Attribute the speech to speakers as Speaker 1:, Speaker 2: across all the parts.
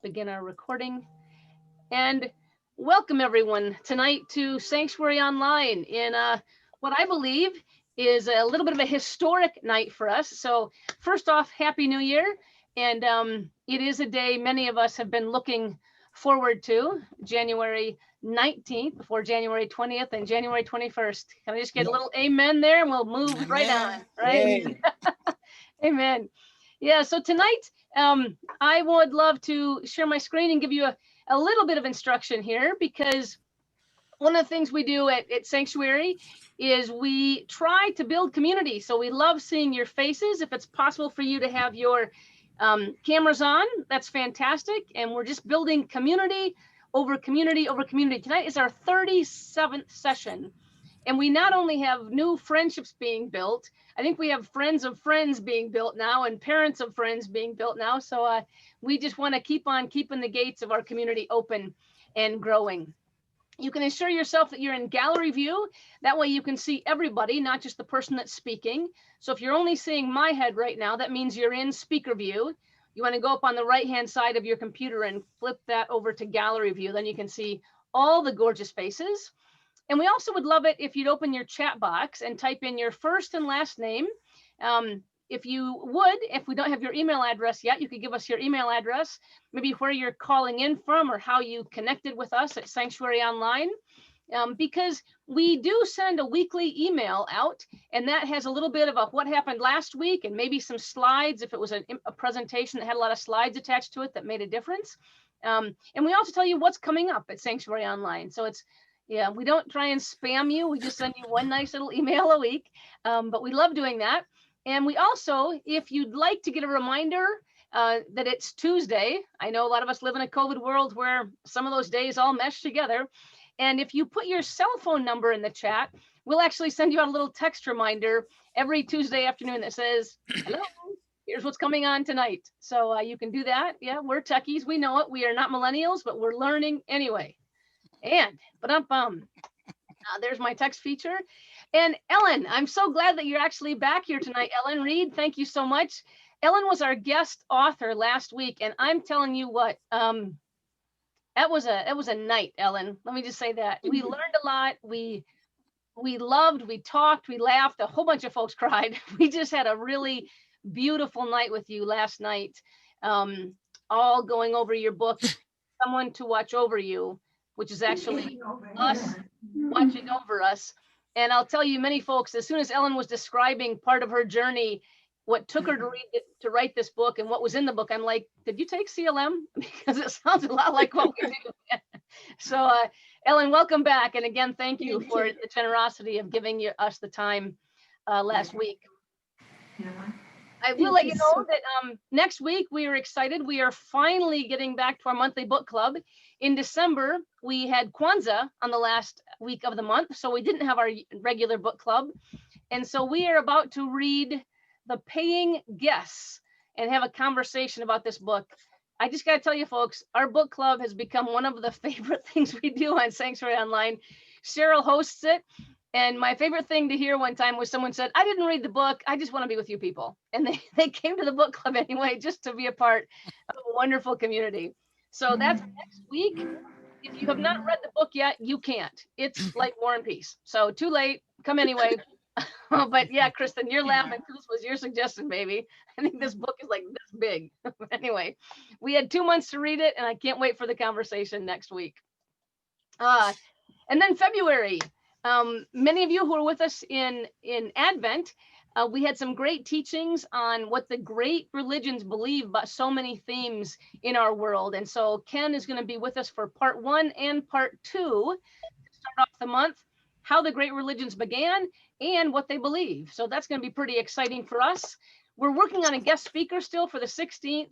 Speaker 1: begin our recording. And welcome everyone tonight to Sanctuary Online in what I believe is a little bit of a historic night for us. So first off, Happy New Year. And it is a day many of us have been looking forward to, January 19th before January 20th and January 21st. Can I just get a little amen there and we'll move
Speaker 2: Amen.
Speaker 1: right on, right? Amen. Yeah, so tonight I would love to share my screen and give you a little bit of instruction here, because one of the things we do at Sanctuary is we try to build community. So we love seeing your faces. If it's possible for you to have your cameras on, that's fantastic. And we're just building community over community over community. Tonight is our 37th session. And we not only have new friendships being built, I think we have friends of friends being built now and parents of friends being built now. So we just want to keep on keeping the gates of our community open and growing. You can ensure yourself that you're in gallery view. That way you can see everybody, not just the person that's speaking. So if you're only seeing my head right now, that means you're in speaker view. You want to go up on the right-hand side of your computer and flip that over to gallery view. Then you can see all the gorgeous faces. And we also would love it if you'd open your chat box and type in your first and last name. If you would, if we don't have your email address yet, you could give us your email address, maybe where you're calling in from or how you connected with us at Sanctuary Online. Because we do send a weekly email out, and that has a little bit of a what happened last week and maybe some slides if it was a presentation that had a lot of slides attached to it that made a difference. And we also tell you what's coming up at Sanctuary Online. So it's, yeah, we don't try and spam you. We just send you one nice little email a week, but we love doing that. And we also, if you'd like to get a reminder that it's Tuesday, I know a lot of us live in a COVID world where some of those days all mesh together. And if you put your cell phone number in the chat, we'll actually send you out a little text reminder every Tuesday afternoon that says, hello, here's what's coming on tonight. So you can do that. Yeah, we're techies. We know it. We are not millennials, but we're learning anyway. And there's my text feature. And Ellen, I'm so glad that you're actually back here tonight. Ellen Reed, thank you so much. Ellen was our guest author last week, and I'm telling you what, it was a night, Ellen. Let me just say that. We learned a lot. We loved, we talked, we laughed. A whole bunch of folks cried. We just had a really beautiful night with you last night, all going over your book, Someone to Watch Over You, which is actually us watching over us. And I'll tell you, many folks, as soon as Ellen was describing part of her journey, what took her to write this book and what was in the book, I'm like, did you take CLM? Because it sounds a lot like what we do. So Ellen, welcome back. And again, thank you for the generosity of giving us the time last week. I will let you know that next week we are excited. We are finally getting back to our monthly book club. In December, we had Kwanzaa on the last week of the month, so we didn't have our regular book club. And so we are about to read The Paying Guests and have a conversation about this book. I just got to tell you, folks, our book club has become one of the favorite things we do on Sanctuary Online. Cheryl hosts it. And my favorite thing to hear one time was someone said, I didn't read the book. I just want to be with you people. And they came to the book club anyway, just to be a part of a wonderful community. So that's next week. If you have not read the book yet, you can't. It's like War and Peace. So too late. Come anyway. But yeah, Kristen, you're laughing. This was your suggestion, baby. I think this book is like this big. Anyway, we had 2 months to read it, and I can't wait for the conversation next week. And then February. Many of you who are with us in Advent, we had some great teachings on what the great religions believe about so many themes in our world. And so Ken is going to be with us for part 1 and part 2 to start off the month, how the great religions began and what they believe. So that's going to be pretty exciting for us. We're working on a guest speaker still for the 16th.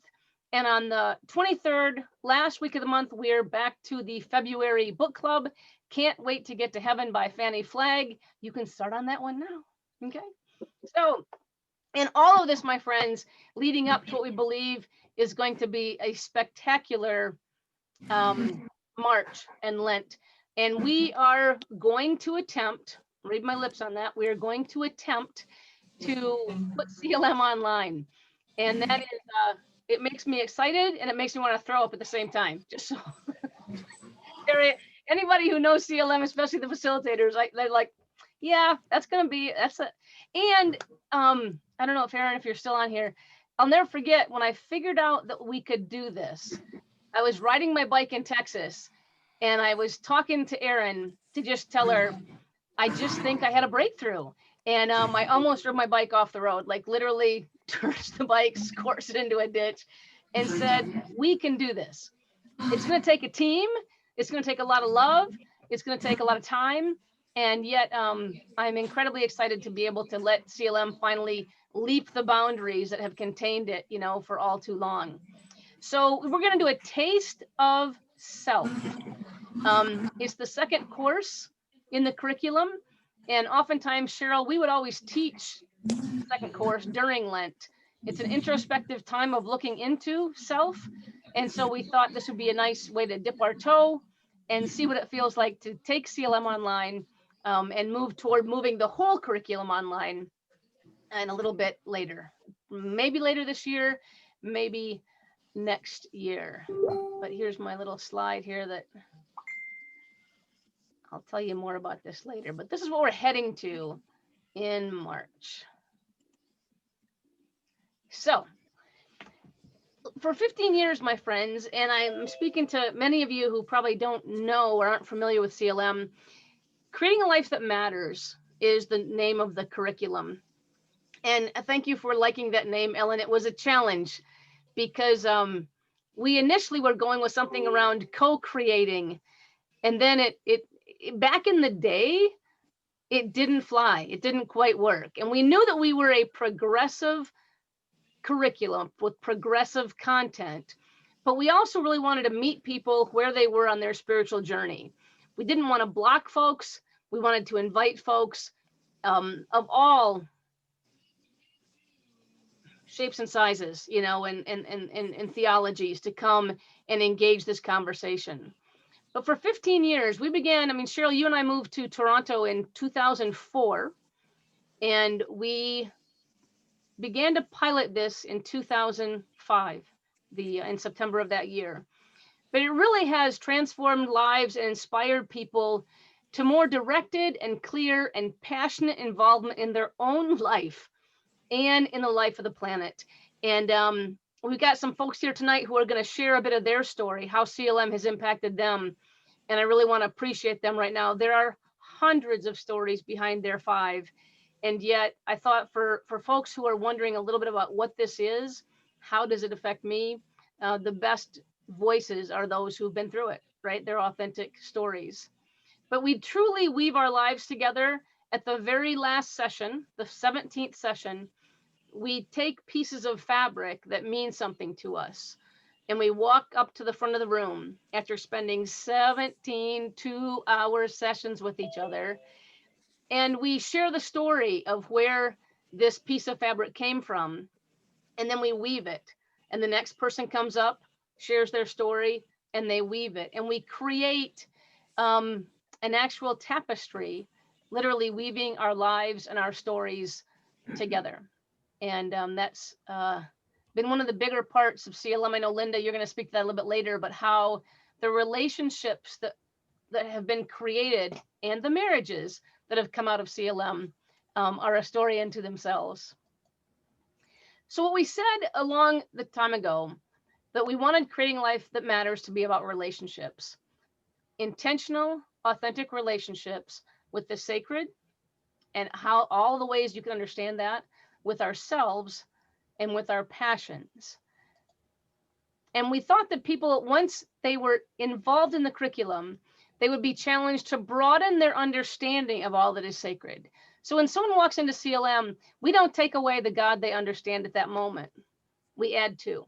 Speaker 1: And on the 23rd, last week of the month, we're back to the February book club. Can't Wait to Get to Heaven by Fanny Flagg. You can start on that one now. Okay. So, and all of this, my friends, leading up to what we believe is going to be a spectacular March and Lent. And we are going to attempt, read my lips on that, we are going to attempt to put CLM online. And that is it makes me excited and it makes me want to throw up at the same time. Just so anybody who knows CLM, especially the facilitators, they're like, yeah, that's going to be, that's a, and I don't know if Aaron, if you're still on here, I'll never forget when I figured out that we could do this. I was riding my bike in Texas and I was talking to Erin to just tell her, I just think I had a breakthrough. And I almost drove my bike off the road, like literally turned the bike, coursed it into a ditch and said, we can do this. It's going to take a team. It's going to take a lot of love. It's going to take a lot of time. And yet I'm incredibly excited to be able to let CLM finally leap the boundaries that have contained it, you know, for all too long. So we're going to do a taste of self. It's the second course in the curriculum. And oftentimes, Cheryl, we would always teach the second course during Lent. It's an introspective time of looking into self. And so we thought this would be a nice way to dip our toe and see what it feels like to take CLM online and move toward moving the whole curriculum online and a little bit later, maybe later this year, maybe next year. But here's my little slide here that I'll tell you more about this later, but this is what we're heading to in March. So for 15 years, my friends, and I'm speaking to many of you who probably don't know or aren't familiar with CLM, Creating a Life That Matters is the name of the curriculum. And thank you for liking that name, Ellen. It was a challenge because we initially were going with something around co-creating. And then it back in the day, it didn't fly. It didn't quite work. And we knew that we were a progressive curriculum with progressive content, but we also really wanted to meet people where they were on their spiritual journey. We didn't want to block folks. We wanted to invite folks of all shapes and sizes, you know, and theologies to come and engage this conversation. But for 15 years, we began, I mean, Cheryl, you and I moved to Toronto in 2004, and we began to pilot this in 2005, in September of that year. But it really has transformed lives and inspired people to more directed and clear and passionate involvement in their own life and in the life of the planet. And we've got some folks here tonight who are going to share a bit of their story, how CLM has impacted them. And I really want to appreciate them right now. There are hundreds of stories behind their 5. And yet I thought for folks who are wondering a little bit about what this is, how does it affect me? The best voices are those who've been through it, right? They're authentic stories. But we truly weave our lives together at the very last session, the 17th session. We take pieces of fabric that mean something to us. And we walk up to the front of the room after spending 17 2-hour sessions with each other. And we share the story of where this piece of fabric came from. And then we weave it. And the next person comes up, shares their story, and they weave it. And we create an actual tapestry, literally weaving our lives and our stories together. And that's been one of the bigger parts of CLM. I know, Linda, you're going to speak to that a little bit later, but how the relationships that have been created and the marriages that have come out of CLM are a story unto themselves. So what we said a long time ago, that we wanted Creating a Life That Matters to be about relationships, intentional, authentic relationships with the sacred, and how all the ways you can understand that with ourselves and with our passions. And we thought that people, once they were involved in the curriculum, they would be challenged to broaden their understanding of all that is sacred. So when someone walks into CLM, we don't take away the God they understand at that moment. We add to.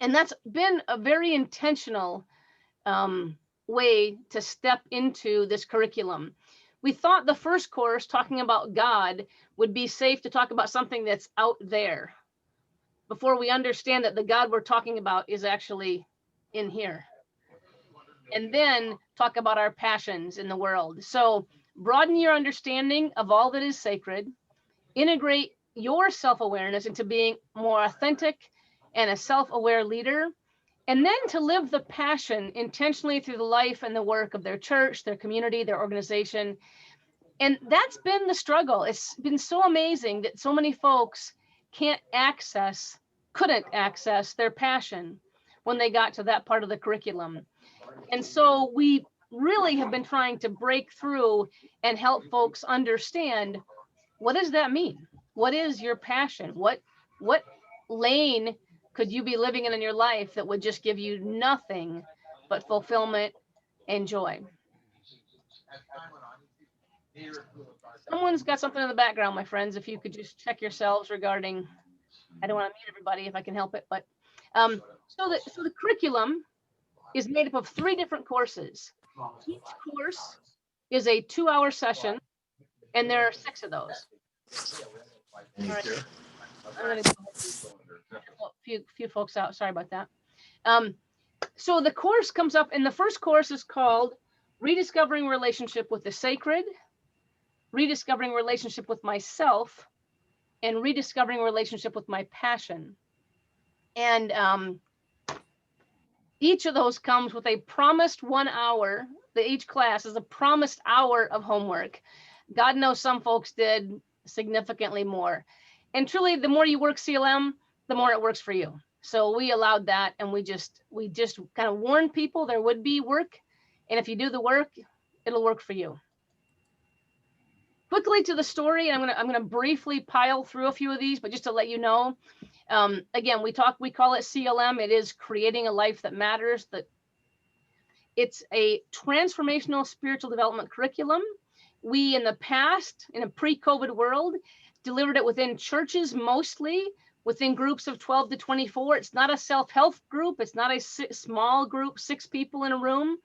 Speaker 1: And that's been a very intentional way to step into this curriculum. We thought the first course, talking about God, would be safe to talk about something that's out there before we understand that the God we're talking about is actually in here. And then talk about our passions in the world. So broaden your understanding of all that is sacred, integrate your self-awareness into being more authentic and a self-aware leader, and then to live the passion intentionally through the life and the work of their church, their community, their organization. And that's been the struggle. It's been so amazing that so many folks couldn't access their passion when they got to that part of the curriculum. And so we really have been trying to break through and help folks understand, what does that mean? What is your passion? What lane could you be living in your life that would just give you nothing but fulfillment and joy? Someone's got something in the background, my friends. If you could just check yourselves regarding, I don't want to mute everybody if I can help it, but so the curriculum is made up of 3 different courses. Each course is a 2-hour session, and there are 6 of those. All right. I'm going to a few folks out. Sorry about that. So the course comes up, and the first course is called Rediscovering Relationship with the Sacred, Rediscovering Relationship with Myself, and Rediscovering Relationship with My Passion. And each of those comes with a promised 1 hour. Each class is a promised hour of homework. God knows some folks did significantly more. And truly, the more you work CLM, the more it works for you. So we allowed that, and we just kind of warned people there would be work, and if you do the work, it'll work for you. Quickly to the story, and I'm gonna briefly pile through a few of these, but just to let you know, again, we call it CLM. It is creating a life that matters. That it's a transformational spiritual development curriculum. We, in the past, in a pre-COVID world, delivered it within churches, mostly within groups of 12 to 24. It's not a self-help group. It's not a small group, 6 people in a room.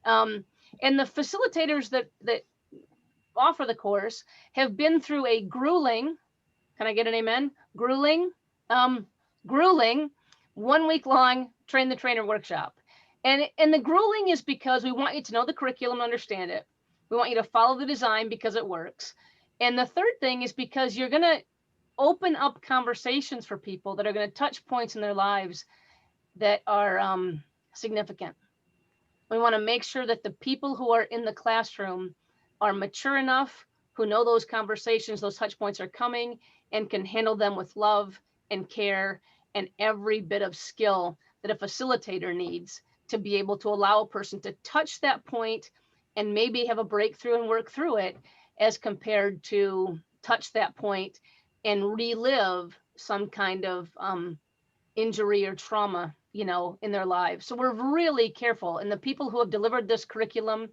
Speaker 1: And the facilitators that offer the course have been through a grueling, can I get an amen? Grueling 1-week-long train the trainer workshop. And the grueling is because we want you to know the curriculum, understand it. We want you to follow the design because it works. And the third thing is because you're going to open up conversations for people that are going to touch points in their lives that are significant. We want to make sure that the people who are in the classroom are mature enough, who know those conversations, those touch points are coming, and can handle them with love and care and every bit of skill that a facilitator needs to be able to allow a person to touch that point and maybe have a breakthrough and work through it, as compared to touch that point and relive some kind of injury or trauma, in their lives. So we're really careful. And the people who have delivered this curriculum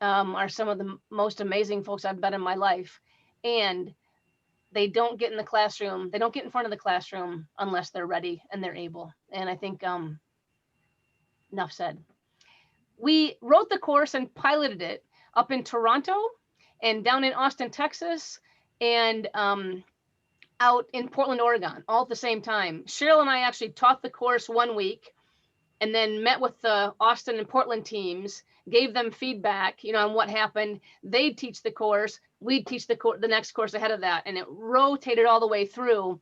Speaker 1: are some of the most amazing folks I've met in my life. And they don't get in the classroom. They don't get in front of the classroom unless they're ready and they're able. And I think enough said. We wrote the course and piloted it up in Toronto and down in Austin, Texas, and out in Portland, Oregon, all at the same time. Cheryl and I actually taught the course 1 week and then met with the Austin and Portland teams, gave them feedback, on what happened. They'd teach the course, we'd teach the next course ahead of that, and it rotated all the way through.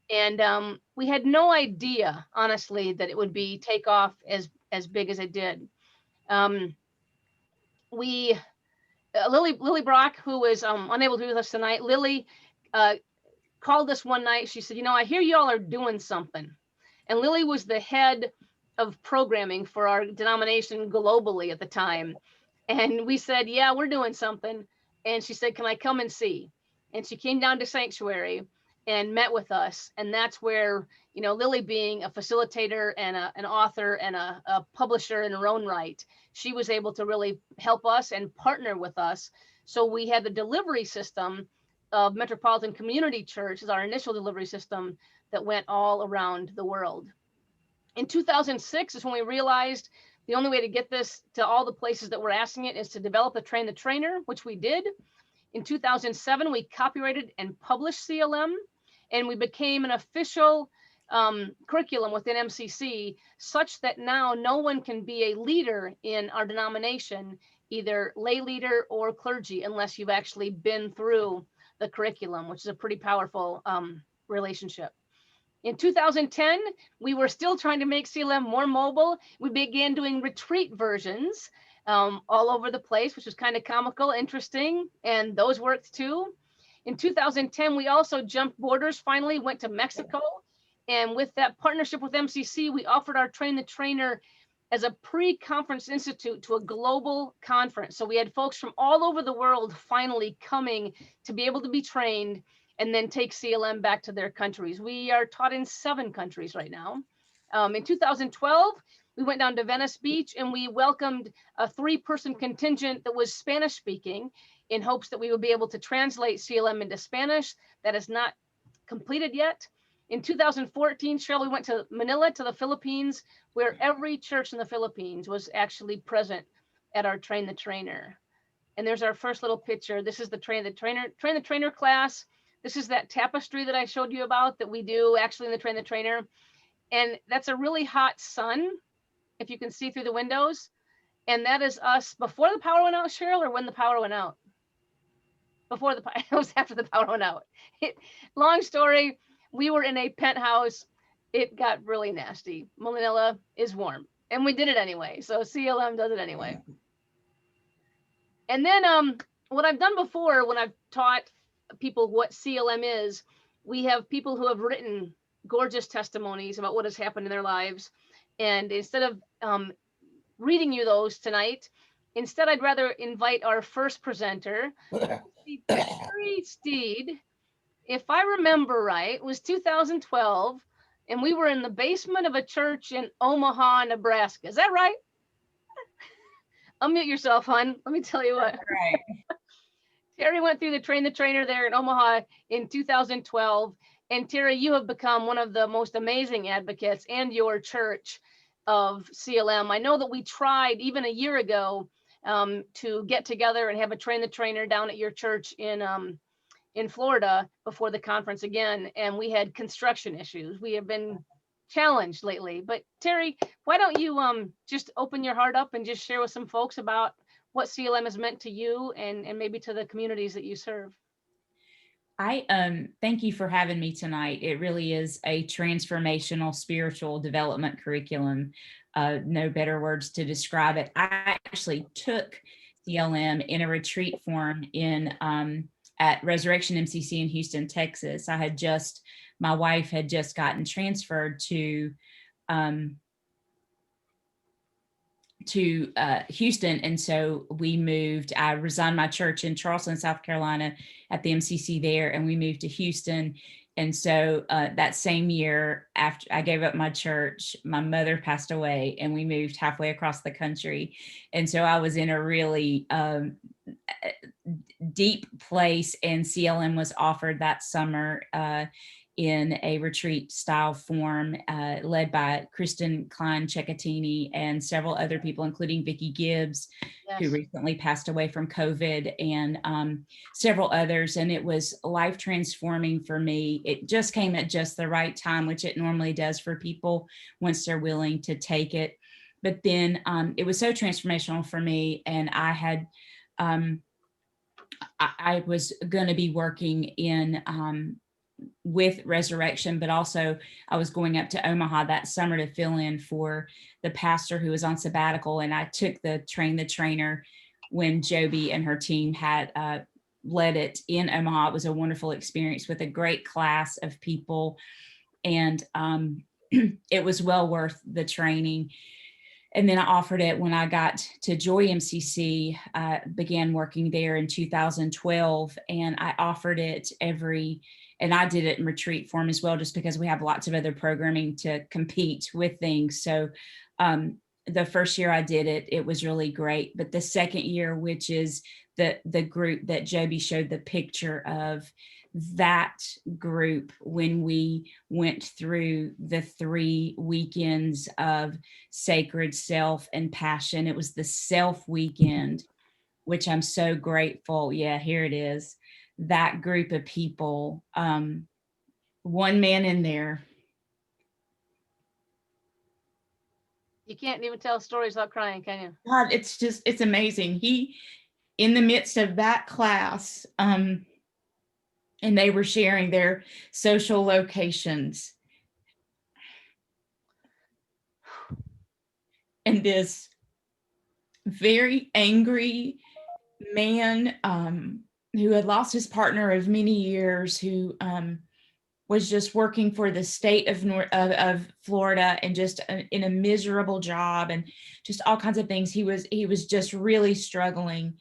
Speaker 1: And we had no idea, honestly, that it would be take off as big as it did. Lily Brock, who was unable to be with us tonight, Lily called us one night. She said, I hear y'all are doing something. And Lily was the head of programming for our denomination globally at the time. And we said, yeah, we're doing something. And she said, can I come and see? And she came down to Sanctuary and met with us. And that's where, Lily, being a facilitator and an author and a publisher in her own right, she was able to really help us and partner with us. So we had the delivery system of Metropolitan Community Church as our initial delivery system that went all around the world. In 2006 is when we realized the only way to get this to all the places that we're asking it is to develop a train the trainer, which we did. In 2007, we copyrighted and published CLM, and we became an official curriculum within MCC, such that now no one can be a leader in our denomination, either lay leader or clergy, unless you've actually been through the curriculum, which is a pretty powerful relationship. In 2010, we were still trying to make CLM more mobile. We began doing retreat versions all over the place, which was kind of comical, interesting, and those worked too. In 2010, we also jumped borders, finally went to Mexico. And with that partnership with MCC, we offered our Train the Trainer as a pre-conference institute to a global conference. So we had folks from all over the world finally coming to be able to be trained and then take CLM back to their countries. We are taught in 7 countries right now. In 2012, we went down to Venice Beach and we welcomed a 3-person contingent that was Spanish speaking in hopes that we would be able to translate CLM into Spanish. That is not completed yet. In 2014, Cheryl, we went to Manila, to the Philippines, where every church in the Philippines was actually present at our Train the Trainer. And there's our first little picture. This is the Train the Trainer class. This is that tapestry that I showed you about that we do actually in the Train the Trainer. And that's a really hot sun, if you can see through the windows. And that is us before the power went out, Cheryl, or when the power went out? Before the it was after the power went out. Long story, we were in a penthouse. It got really nasty. Manila is warm, and we did it anyway. So CLM does it anyway. And then what I've done before when I've taught people what CLM is, we have people who have written gorgeous testimonies about what has happened in their lives. And instead of reading you those tonight, instead, I'd rather invite our first presenter, Terry Steed. If I remember right, it was 2012, and we were in the basement of a church in Omaha, Nebraska. Is that right? Unmute yourself, hon. Let me tell you what.
Speaker 2: That's right.
Speaker 1: Terry went through the Train the Trainer there in Omaha in 2012. And Terry, you have become one of the most amazing advocates, and your church, of CLM. I know that we tried even a year ago to get together and have a Train the Trainer down at your church in Florida before the conference again, and we had construction issues. We have been challenged lately. But Terry, why don't you just open your heart up and just share with some folks about what CLM has meant to you and maybe to the communities that you serve.
Speaker 2: I thank you for having me tonight. It really is a transformational spiritual development curriculum. No better words to describe it. I actually took CLM in a retreat form in at Resurrection MCC in Houston, Texas. My wife had just gotten transferred to Houston. And so we moved. I resigned my church in Charleston, South Carolina at the MCC there, and we moved to Houston. And so that same year, after I gave up my church, my mother passed away and we moved halfway across the country. And so I was in a really deep place, and CLM was offered that summer in a retreat style form led by Kristen Klein-Cecchetini and several other people, including Vicki Gibbs, yes, who recently passed away from COVID, and several others. And it was life transforming for me. It just came at just the right time, which it normally does for people once they're willing to take it. But then it was so transformational for me, and I had I was going to be working in with Resurrection, but also I was going up to Omaha that summer to fill in for the pastor who was on sabbatical. And I took the Train the Trainer when Joby and her team had led it in Omaha. It was a wonderful experience with a great class of people. And it was well worth the training. And then I offered it when I got to Joy MCC. I began working there in 2012, and I offered it and I did it in retreat form as well, just because we have lots of other programming to compete with things. So the first year I did it, it was really great. But the second year, which is the group that Joby showed the picture of, that group, when we went through the 3 weekends of sacred self and passion, it was the self weekend, which I'm so grateful. Yeah, here it is. That group of people, one man in there.
Speaker 1: You can't even tell stories without crying, can you?
Speaker 2: God, it's amazing. He, in the midst of that class, and they were sharing their social locations, and this very angry man who had lost his partner of many years, who was just working for the state of Florida, and just in a miserable job, and just all kinds of things. He was just really struggling.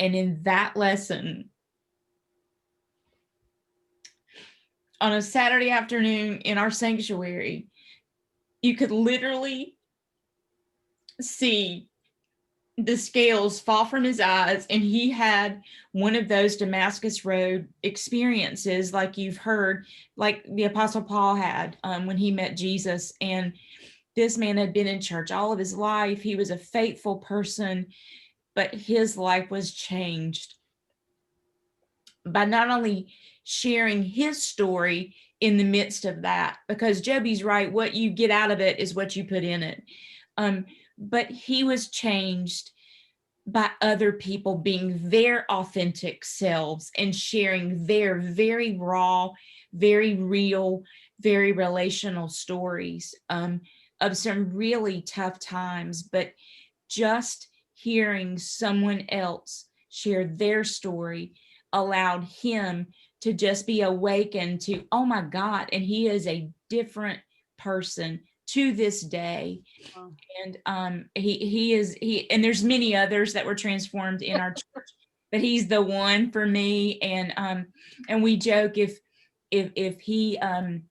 Speaker 2: And in that lesson, on a Saturday afternoon in our sanctuary, you could literally see the scales fall from his eyes, and he had one of those Damascus Road experiences, like you've heard, like the Apostle Paul had when he met Jesus. And this man had been in church all of his life. He was a faithful person, but his life was changed by not only sharing his story in the midst of that, because Joby's right, what you get out of it is what you put in it. But he was changed by other people being their authentic selves and sharing their very raw, very real, very relational stories of some really tough times. But just hearing someone else share their story allowed him to just be awakened to, oh my God, and he is a different person to this day.
Speaker 1: Wow.
Speaker 2: And he and there's many others that were transformed in our church, but he's the one for me. And we joke, if he can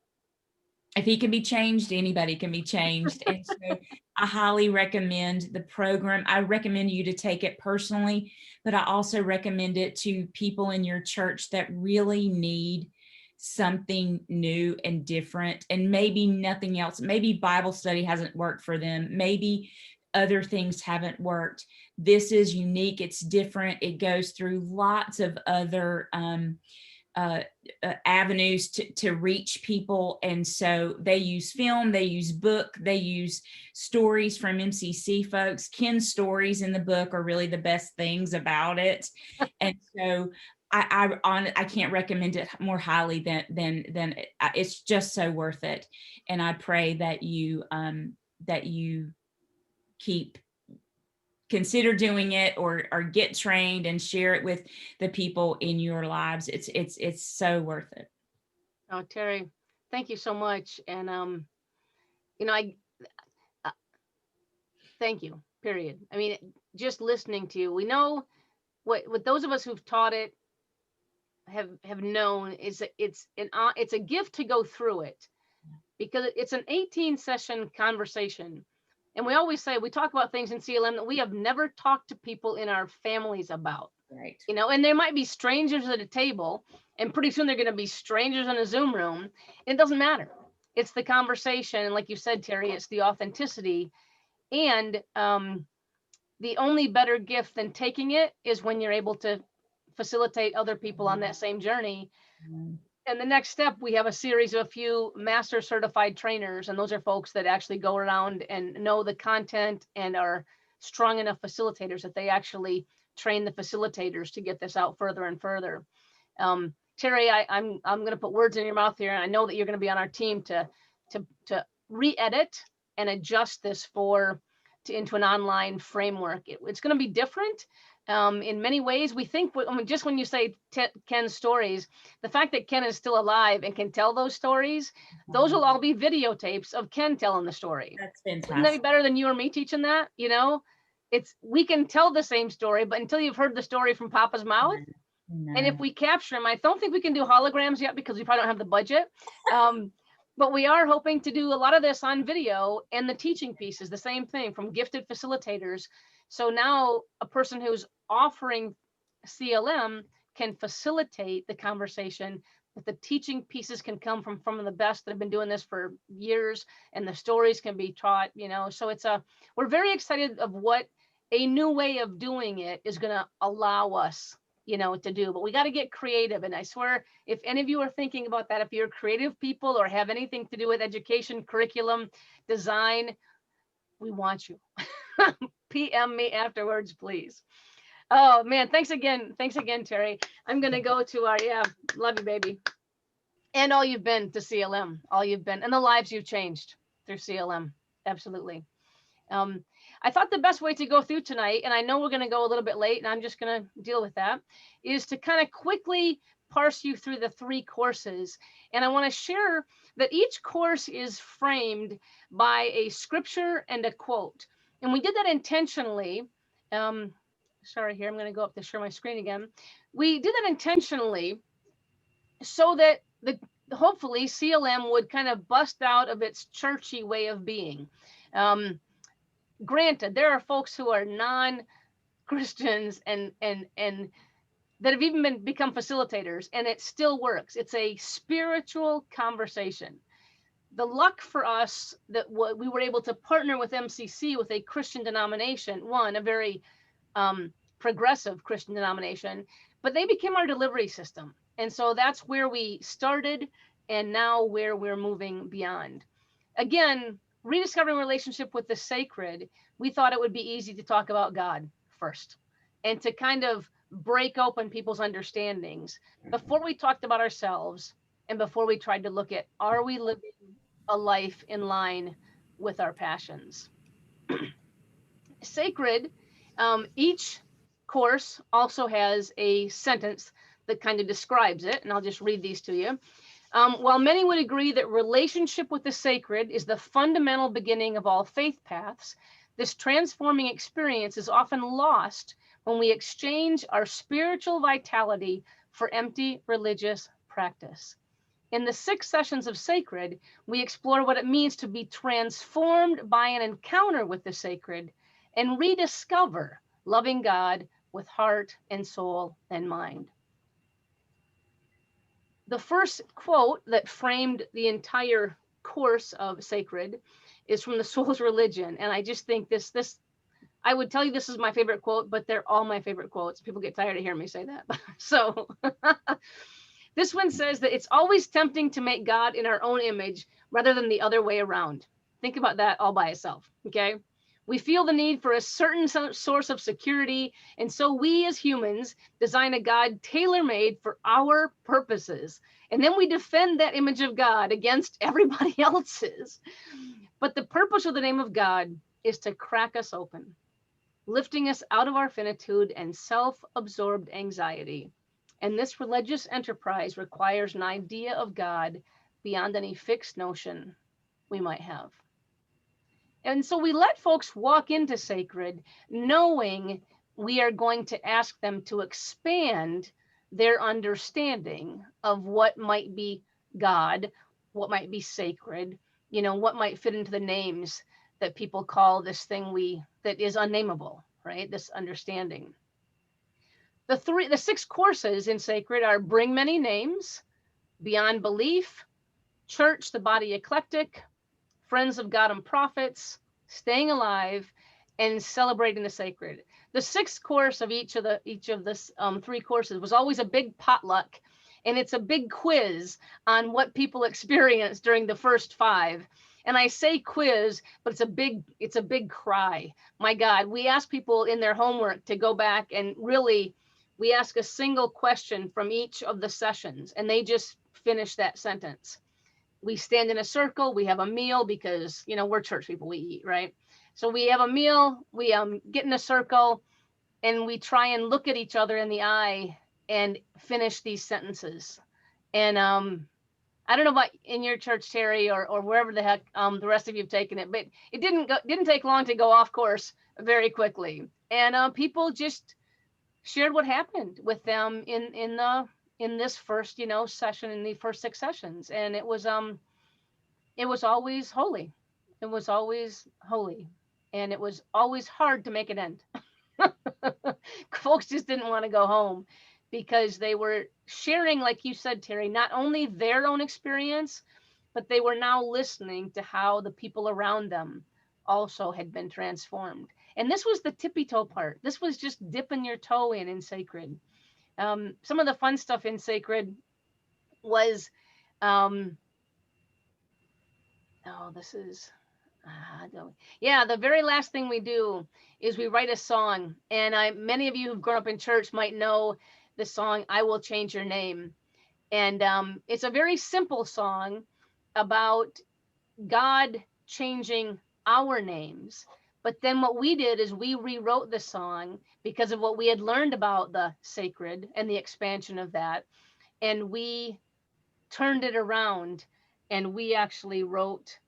Speaker 2: be changed, anybody can be changed. And so I highly recommend the program. I recommend you to take it personally, but I also recommend it to people in your church that really need something new and different, and maybe nothing else. Maybe Bible study hasn't worked for them. Maybe other things haven't worked. This is unique. It's different. It goes through lots of other avenues to reach people. And so they use film, they use book, they use stories from MCC folks. Ken's stories in the book are really the best things about it. And so I can't recommend it more highly than it's just so worth it. And I pray that you consider doing it, or get trained and share it with the people in your lives. It's so worth it.
Speaker 1: Oh, Terry, thank you so much. And I thank you, period. I mean, just listening to you, we know what those of us who've taught it have known is it's a gift to go through it, because it's an 18 session conversation. And we always say, we talk about things in CLM that we have never talked to people in our families about.
Speaker 2: Right.
Speaker 1: And there might be strangers at a table, and pretty soon they're going to be strangers in a Zoom room. It doesn't matter. It's the conversation. And like you said, Terry, it's the authenticity. And the only better gift than taking it is when you're able to facilitate other people on that same journey. Mm-hmm. And the next step, we have a series of a few master certified trainers. And those are folks that actually go around and know the content and are strong enough facilitators that they actually train the facilitators to get this out further and further. Terry, I'm going to put words in your mouth here. And I know that you're going to be on our team to re-edit and adjust this into an online framework. It's going to be different. In many ways, we think, just when you say Ken's stories, the fact that Ken is still alive and can tell those stories, those will all be videotapes of Ken telling the story.
Speaker 2: That's fantastic.
Speaker 1: Wouldn't that be better than you or me teaching that? We can tell the same story, but until you've heard the story from Papa's mouth, and if we capture him, I don't think we can do holograms yet because we probably don't have the budget. But we are hoping to do a lot of this on video, and the teaching piece is the same thing from gifted facilitators. So now a person who's offering CLM can facilitate the conversation, but the teaching pieces can come from the best that have been doing this for years, and the stories can be taught, so we're very excited of what a new way of doing it is going to allow us to do. But we got to get creative. And I swear, if any of you are thinking about that, if you're creative people or have anything to do with education, curriculum, design, we want you. PM me afterwards, please. Oh man, thanks again, Terry. I'm gonna go to our love you, baby, and all you've been to CLM, and the lives you've changed through CLM. Absolutely. I thought the best way to go through tonight, and I know we're going to go a little bit late, and I'm just going to deal with that, is to kind of quickly parse you through the 3 courses. And I want to share that each course is framed by a scripture and a quote. And we did that intentionally. Sorry, here, I'm going to go up to share my screen again. We did that intentionally so that hopefully CLM would kind of bust out of its churchy way of being. Granted, there are folks who are non-Christians and that have even become facilitators, and it still works. It's a spiritual conversation. The luck for us that we were able to partner with MCC, with a Christian denomination, a very progressive Christian denomination, but they became our delivery system. And so that's where we started, and now where we're moving beyond. Again, rediscovering relationship with the sacred, we thought it would be easy to talk about God first, and to kind of break open people's understandings before we talked about ourselves, and before we tried to look at, are we living a life in line with our passions? Sacred, each course also has a sentence that kind of describes it, and I'll just read these to you. While many would agree that relationship with the sacred is the fundamental beginning of all faith paths, this transforming experience is often lost when we exchange our spiritual vitality for empty religious practice. In the 6 sessions of Sacred, we explore what it means to be transformed by an encounter with the sacred and rediscover loving God with heart and soul and mind. The first quote that framed the entire course of Sacred is from The Soul's Religion. And I just think this I would tell you this is my favorite quote, but they're all my favorite quotes. People get tired of hearing me say that. So this one says that it's always tempting to make God in our own image rather than the other way around. Think about that all by itself, okay? We feel the need for a certain source of security, and so we as humans design a God tailor-made for our purposes. And then we defend that image of God against everybody else's. But the purpose of the name of God is to crack us open, lifting us out of our finitude and self-absorbed anxiety. And this religious enterprise requires an idea of God beyond any fixed notion we might have. And so we let folks walk into Sacred knowing we are going to ask them to expand their understanding of what might be God, what might be sacred, what might fit into the names that people call this thing that is unnameable, right? This understanding. The 6 courses in Sacred are Bring Many Names, Beyond Belief, Church, the Body Eclectic, Friends of God and Prophets, Staying Alive, and Celebrating the Sacred. The 6th course of each of the 3 courses was always a big potluck, and it's a big quiz on what people experienced during the first 5. And I say quiz, but it's a big cry. My God, we ask people in their homework to go back and really, we ask a single question from each of the sessions, and they just finish that sentence. We stand in a circle, we have a meal because, we're church people, we eat, right? So we have a meal, we get in a circle, and we try and look at each other in the eye and finish these sentences. And I don't know about in your church, Terry, or wherever the heck the rest of you have taken it, but it didn't take long to go off course very quickly. And people just shared what happened with them in this first, session, in the first 6 sessions. And it was always holy. It was always holy. And it was always hard to make it end. Folks just didn't want to go home because they were sharing, like you said, Terry, not only their own experience, but they were now listening to how the people around them also had been transformed. And this was the tippy toe part. This was just dipping your toe in Sacred. Some of the fun stuff in Sacred was, the very last thing we do is we write a song. And many of you who've grown up in church might know the song, I Will Change Your Name. And it's a very simple song about God changing our names, But then what we did is we rewrote the song because of what we had learned about the sacred and the expansion of that. And we turned it around, and we actually wrote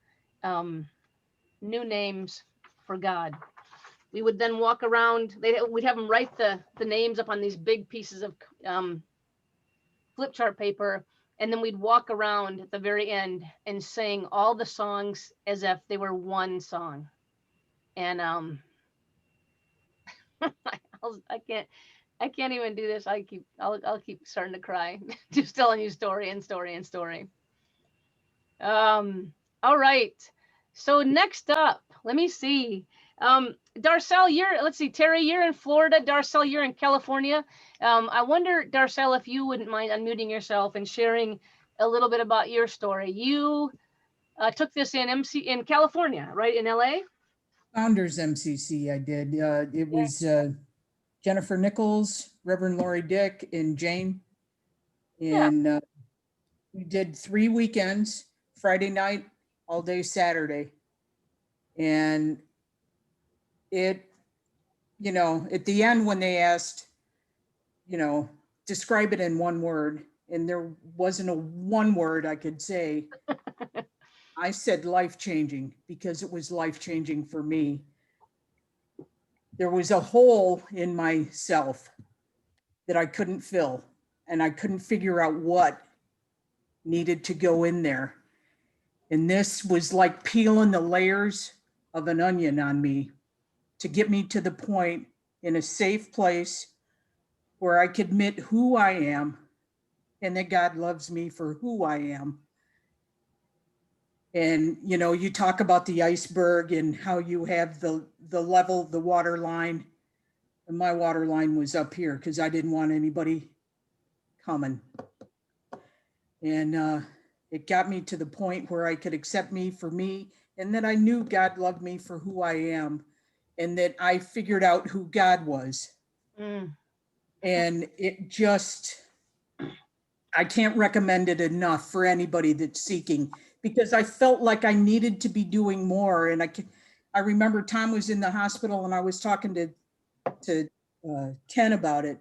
Speaker 1: new names for God. We would then walk around, we'd have them write the names up on these big pieces of flip chart paper, and then we'd walk around at the very end and sing all the songs as if they were one song. And I can't even do this. I'll keep starting to cry just telling you story and story and story. All right. So next up, let me see. Darcel, let's see, Terry, you're in Florida. Darcel, you're in California. I wonder, Darcel, if you wouldn't mind unmuting yourself and sharing a little bit about your story. You took this in California, right? In LA?
Speaker 3: Founders MCC, I did. It was Jennifer Nichols, Reverend Lori Dick, and Jane. And we did 3 weekends, Friday night, all day Saturday. And it, at the end when they asked, describe it in one word, and there wasn't a one word I could say, I said life-changing, because it was life-changing for me. There was a hole in myself that I couldn't fill, and I couldn't figure out what needed to go in there. And this was like peeling the layers of an onion on me to get me to the point in a safe place where I could admit who I am and that God loves me for who I am. And, you talk about the iceberg and how you have the level, the water line. And my water line was up here because I didn't want anybody coming. And it got me to the point where I could accept me for me, and that I knew God loved me for who I am, and that I figured out who God was. And it just, I can't recommend it enough for anybody that's seeking, because I felt like I needed to be doing more. And I remember Tom was in the hospital and I was talking to Ken about it.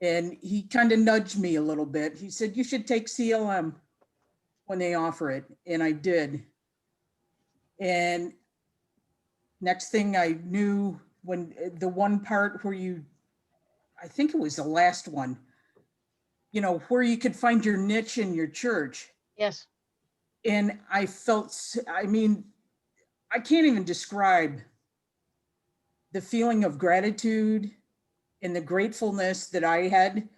Speaker 3: And he kind of nudged me a little bit. He said, you should take CLM when they offer it. And I did. And next thing I knew, when the one part where I think it was the last one, where you could find your niche in your church.
Speaker 1: Yes.
Speaker 3: And I felt, I can't even describe the feeling of gratitude and the gratefulness that I had,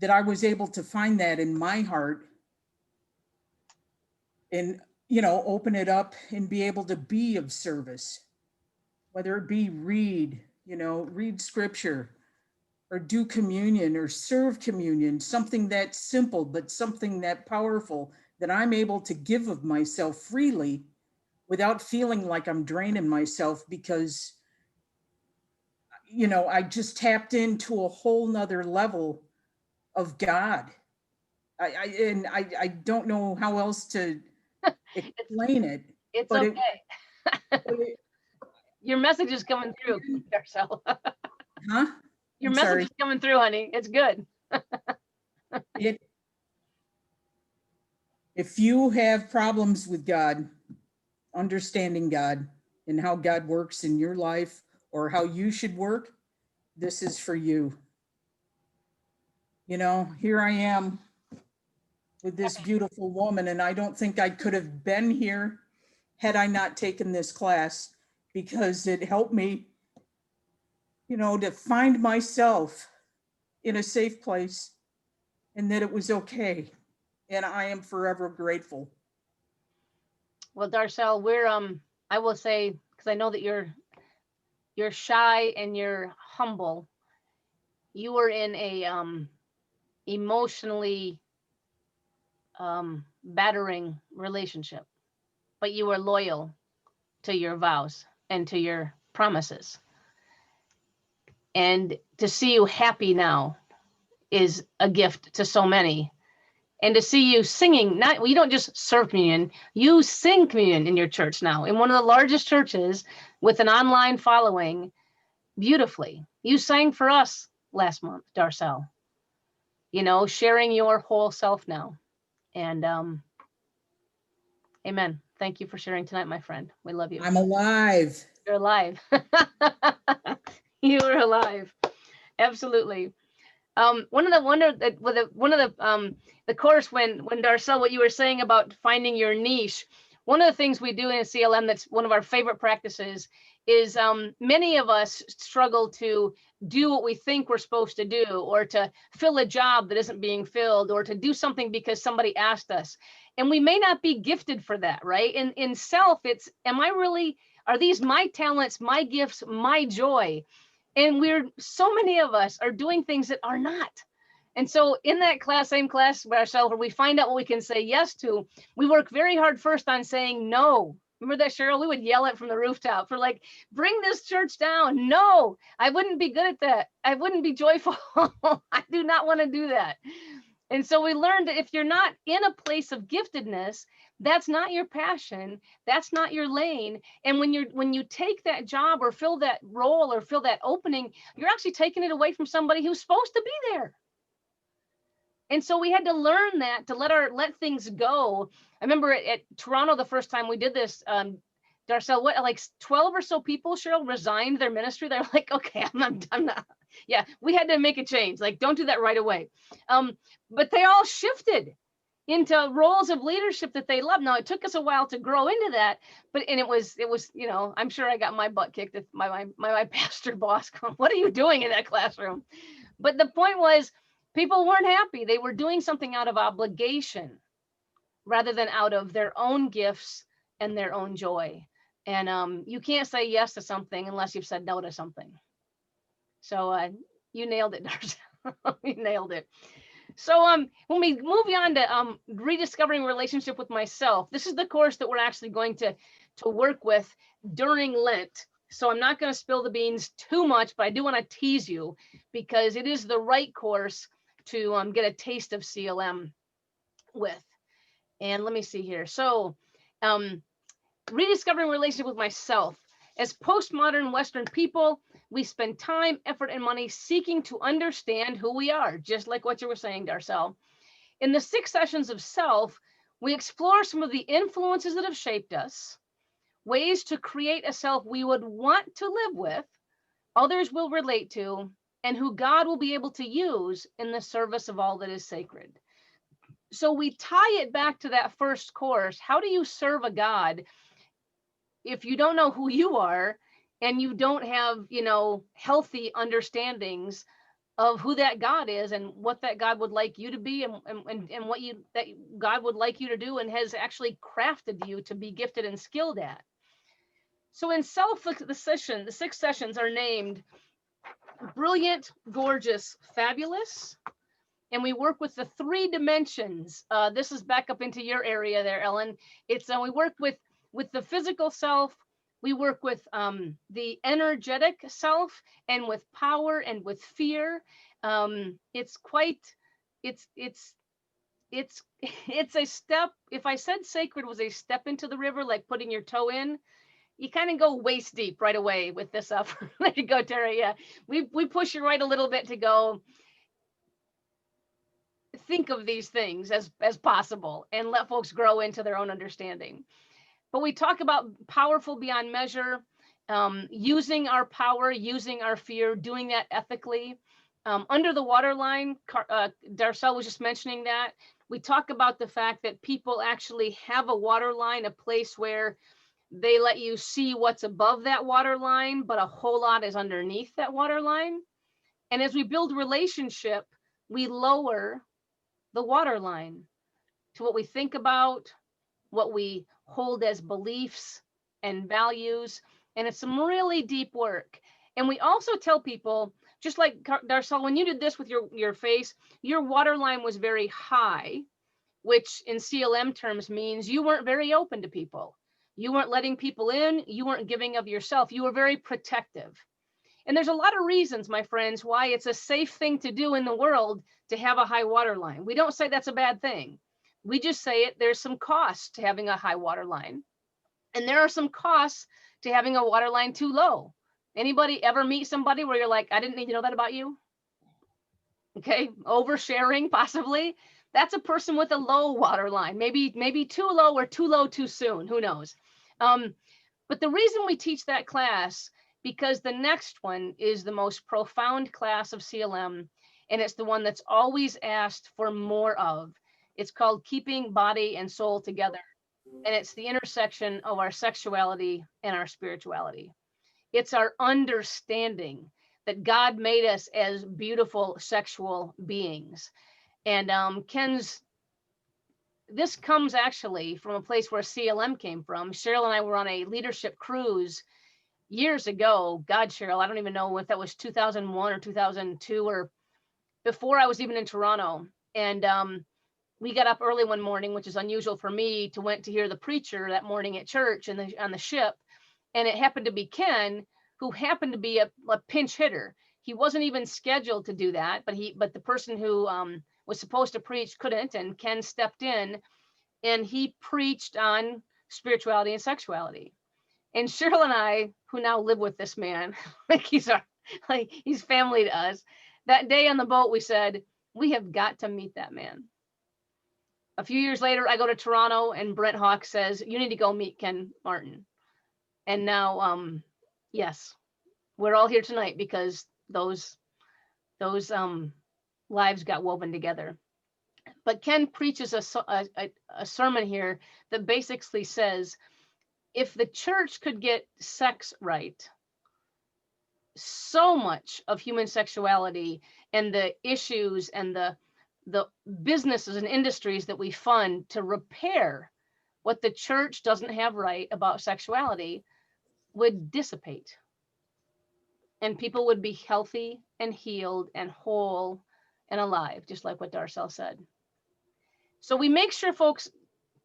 Speaker 3: that I was able to find that in my heart and, open it up and be able to be of service, whether it be read scripture or do communion or serve communion, something that simple, but something that powerful, that I'm able to give of myself freely without feeling like I'm draining myself, because, I just tapped into a whole nother level of God. I don't know how else to explain it.
Speaker 1: It's
Speaker 3: but
Speaker 1: okay. Your message is coming through, Darcel.
Speaker 3: Huh?
Speaker 1: Your message is coming through, honey. It's good.
Speaker 3: If you have problems with God, understanding God and how God works in your life, or how you should work, this is for you. Here I am with this beautiful woman, and I don't think I could have been here had I not taken this class, because it helped me, to find myself in a safe place, and that it was okay. And I am forever grateful.
Speaker 1: Well, Darcel, we're I will say, because I know that you're shy and you're humble. You were in a emotionally battering relationship, but you were loyal to your vows and to your promises. And to see you happy now is a gift to so many. and to see you singing. Not, you don't just serve communion, you sing communion in your church now, in one of the largest churches with an online following, beautifully. You sang for us last month, Darcel, you know, sharing your whole self now. And amen. Thank you for sharing tonight, my friend. We love you.
Speaker 3: I'm alive.
Speaker 1: You're alive. You are alive. Absolutely. One of the course when Darcel, what you were saying about finding your niche, one of the things we do in CLM that's one of our favorite practices is many of us struggle to do what we think we're supposed to do, or to fill a job that isn't being filled, or to do something because somebody asked us. And we may not be gifted for that, right? In self, it's, are these my talents, my gifts, my joy? And so many of us are doing things that are not. And so in that class, same class where we find out what we can say yes to, we work very hard first on saying no. Remember that, Cheryl? We would yell it from the rooftop for like, bring this church down. No, I wouldn't be good at that. I wouldn't be joyful. I do not want to do that. And so we learned that if you're not in a place of giftedness, that's not your passion, that's not your lane. And when you take that job or fill that role or fill that opening, you're actually taking it away from somebody who's supposed to be there. And so we had to learn that, to let things go. I remember at Toronto, the first time we did this, Darcel, what, like 12 or so people, Cheryl, resigned their ministry. They're like, okay, I'm not. Yeah, we had to make a change. Like, don't do that right away. But they all shifted into roles of leadership that they love. Now, it took us a while to grow into that, and it was, you know, I'm sure I got my butt kicked at my pastor boss going, what are you doing in that classroom? But the point was, people weren't happy. They were doing something out of obligation rather than out of their own gifts and their own joy. And you can't say yes to something unless you've said no to something. So you nailed it, Darcel. You nailed it. So when we move on to rediscovering relationship with myself, this is the course that we're actually going to work with during Lent. So I'm not going to spill the beans too much, but I do want to tease you because it is the right course to get a taste of CLM with. And let me see here. So rediscovering relationship with myself. As postmodern Western people, we spend time, effort, and money seeking to understand who we are, just like what you were saying, Darcel. In the 6 sessions of self, we explore some of the influences that have shaped us, ways to create a self we would want to live with, others will relate to, and who God will be able to use in the service of all that is sacred. So we tie it back to that first course. How do you serve a God if you don't know who you are and you don't have, you know, healthy understandings of who that God is and what that God would like you to be and what that God would like you to do and has actually crafted you to be gifted and skilled at. So in self, the 6 sessions are named Brilliant, Gorgeous, Fabulous. And we work with the 3 dimensions. This is back up into your area there, Ellen. It's we work with the physical self, we work with the energetic self, and with power and with fear. It's a step. If I said sacred was a step into the river, like putting your toe in, you kind of go waist deep right away with this up. There you go, Terry. Yeah, we push you right a little bit to go think of these things as possible and let folks grow into their own understanding. But we talk about powerful beyond measure, using our power, using our fear, doing that ethically. Under the waterline, Darcel was just mentioning that. We talk about the fact that people actually have a waterline, a place where they let you see what's above that waterline, but a whole lot is underneath that waterline. And as we build relationship, we lower the waterline to what we think about, what we hold as beliefs and values. And it's some really deep work. And we also tell people, just like Darcel, when you did this with your face, your waterline was very high, which in CLM terms means you weren't very open to people. You weren't letting people in. You weren't giving of yourself. You were very protective. And there's a lot of reasons, my friends, why it's a safe thing to do in the world to have a high water line. We don't say that's a bad thing. We just say there's some costs to having a high water line. And there are some costs to having a water line too low. Anybody ever meet somebody where you're like, I didn't need to know that about you? Okay, oversharing possibly. That's a person with a low water line, maybe too low or too low too soon, who knows? But the reason we teach that class, because the next one is the most profound class of CLM, and it's the one that's always asked for more of. It's called Keeping Body and Soul Together, and it's the intersection of our sexuality and our spirituality. It's our understanding that God made us as beautiful sexual beings. And this comes actually from a place where CLM came from. Cheryl and I were on a leadership cruise years ago. God, Cheryl, I don't even know if that was 2001 or 2002 or before I was even in Toronto. And we got up early one morning, which is unusual for me, went to hear the preacher that morning at church and on the ship. And it happened to be Ken, who happened to be a pinch hitter. He wasn't even scheduled to do that, but the person who was supposed to preach couldn't, and Ken stepped in and he preached on spirituality and sexuality. And Cheryl and I, who now live with this man, he's family to us, that day on the boat, we said, we have got to meet that man. A few years later, I go to Toronto and Brent Hawk says, you need to go meet Ken Martin. And now, yes, we're all here tonight because those lives got woven together. But Ken preaches a sermon here that basically says, if the church could get sex right, so much of human sexuality and the issues and the businesses and industries that we fund to repair what the church doesn't have right about sexuality would dissipate. And people would be healthy and healed and whole and alive, just like what Darcel said. So we make sure folks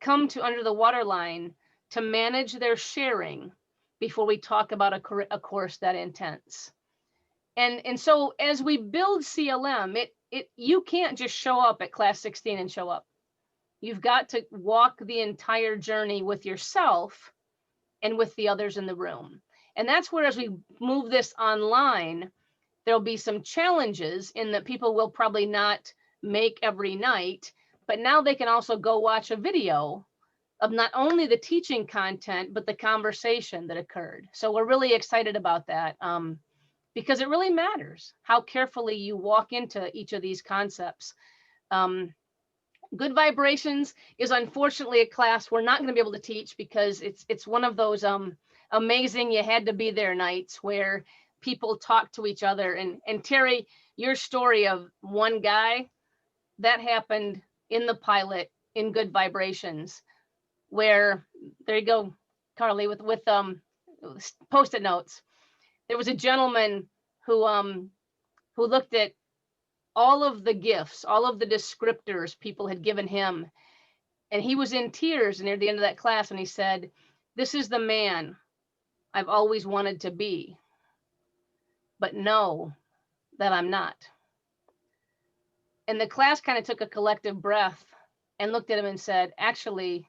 Speaker 1: come to Under the Waterline to manage their sharing before we talk about a course that intense. And so as we build CLM, you can't just show up at class 16 and show up. You've got to walk the entire journey with yourself and with the others in the room. And that's where, as we move this online, there'll be some challenges in that people will probably not make every night, but now they can also go watch a video of not only the teaching content, but the conversation that occurred. So we're really excited about that because it really matters how carefully you walk into each of these concepts. Good Vibrations is unfortunately a class we're not going to be able to teach because it's one of those amazing you had to be there nights where people talk to each other. And Terry, your story of one guy, that happened in the pilot in Good Vibrations, where, there you go, Carly, with Post-it notes. There was a gentleman who looked at all of the gifts, all of the descriptors people had given him, and he was in tears near the end of that class, and he said, "This is the man I've always wanted to be, but know that I'm not." And the class kind of took a collective breath and looked at him and said, actually,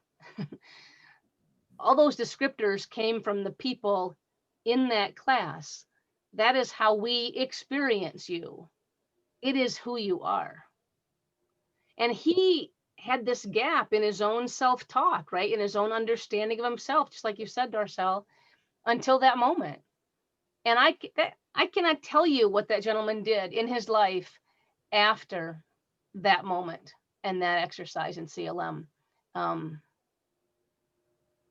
Speaker 1: all those descriptors came from the people in that class. That is how we experience you. It is who you are. And he had this gap in his own self-talk, right? In his own understanding of himself, just like you said, Darcel, until that moment. And I cannot tell you what that gentleman did in his life after that moment and that exercise in CLM.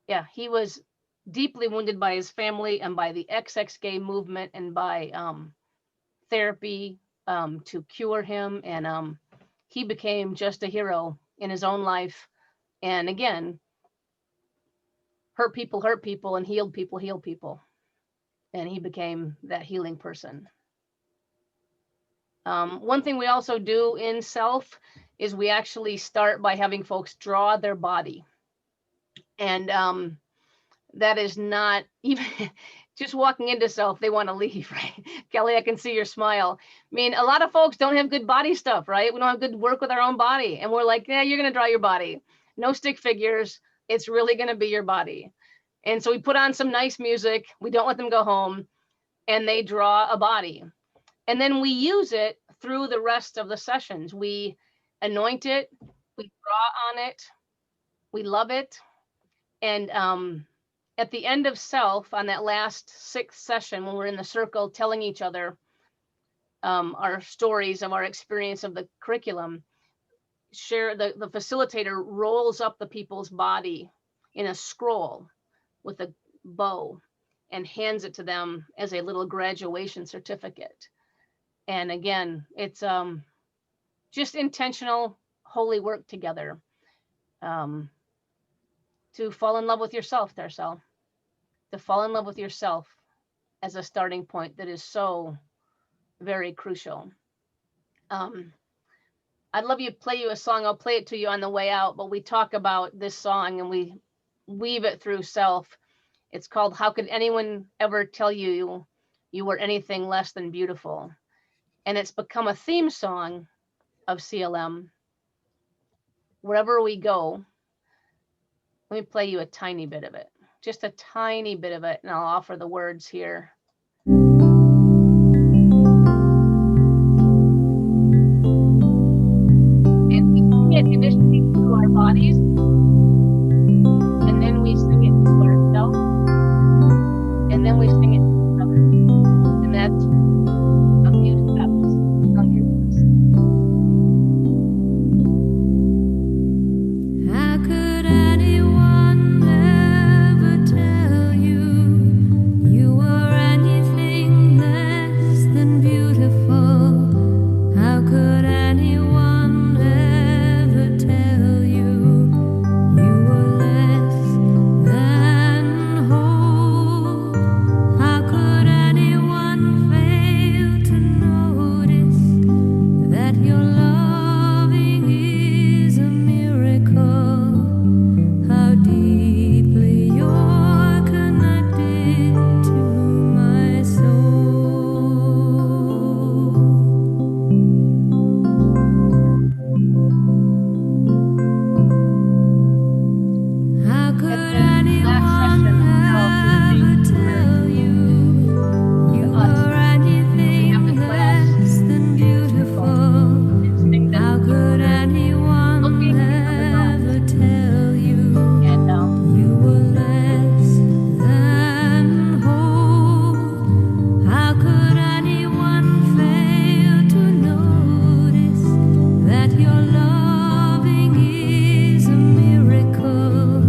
Speaker 1: Yeah, he was deeply wounded by his family and by the XX gay movement and by therapy to cure him. And he became just a hero in his own life. And again, hurt people, and heal people. And he became that healing person. One thing we also do in self is we actually start by having folks draw their body. And that is not even, just walking into self, they want to leave, right? Kelly, I can see your smile. I mean, a lot of folks don't have good body stuff, right? We don't have good work with our own body. And we're like, yeah, you're going to draw your body. No stick figures. It's really going to be your body. And so we put on some nice music. We don't let them go home, and they draw a body. And then we use it through the rest of the sessions. We anoint it, we draw on it, we love it. And at the end of self, on that last 6th session, when we're in the circle telling each other our stories of our experience of the curriculum, the facilitator rolls up the people's body in a scroll with a bow and hands it to them as a little graduation certificate. And again, it's just intentional, holy work together to fall in love with yourself, Darcel. To fall in love with yourself as a starting point that is so very crucial. I'd love you to play you a song. I'll play it to you on the way out, but we talk about this song and we weave it through self. It's called How Could Anyone Ever Tell You You Were Anything Less Than Beautiful? And it's become a theme song of CLM. Wherever we go, let me play you a tiny bit of it, just a tiny bit of it, and I'll offer the words here. And we sing it initially through our bodies, and then we sing it to ourselves, and then we sing it to each other. And that's a few steps. I'll give this.
Speaker 4: How could anyone ever tell you you were anything less than beautiful? How could anyone ever tell you you were less than whole? How could anyone fail to notice that your loving is a miracle? How deeply you're connected to my soul. How could
Speaker 1: At the last session
Speaker 4: anyone
Speaker 1: of self,
Speaker 4: ever
Speaker 1: we sing
Speaker 4: tell you you
Speaker 1: to us.
Speaker 4: were anything
Speaker 1: have the class
Speaker 4: less than beautiful?
Speaker 1: and sing them
Speaker 4: How could anyone
Speaker 1: looking in the
Speaker 4: ever tell you
Speaker 1: and
Speaker 4: you were less than whole? How could anyone fail to notice that your loving is a miracle?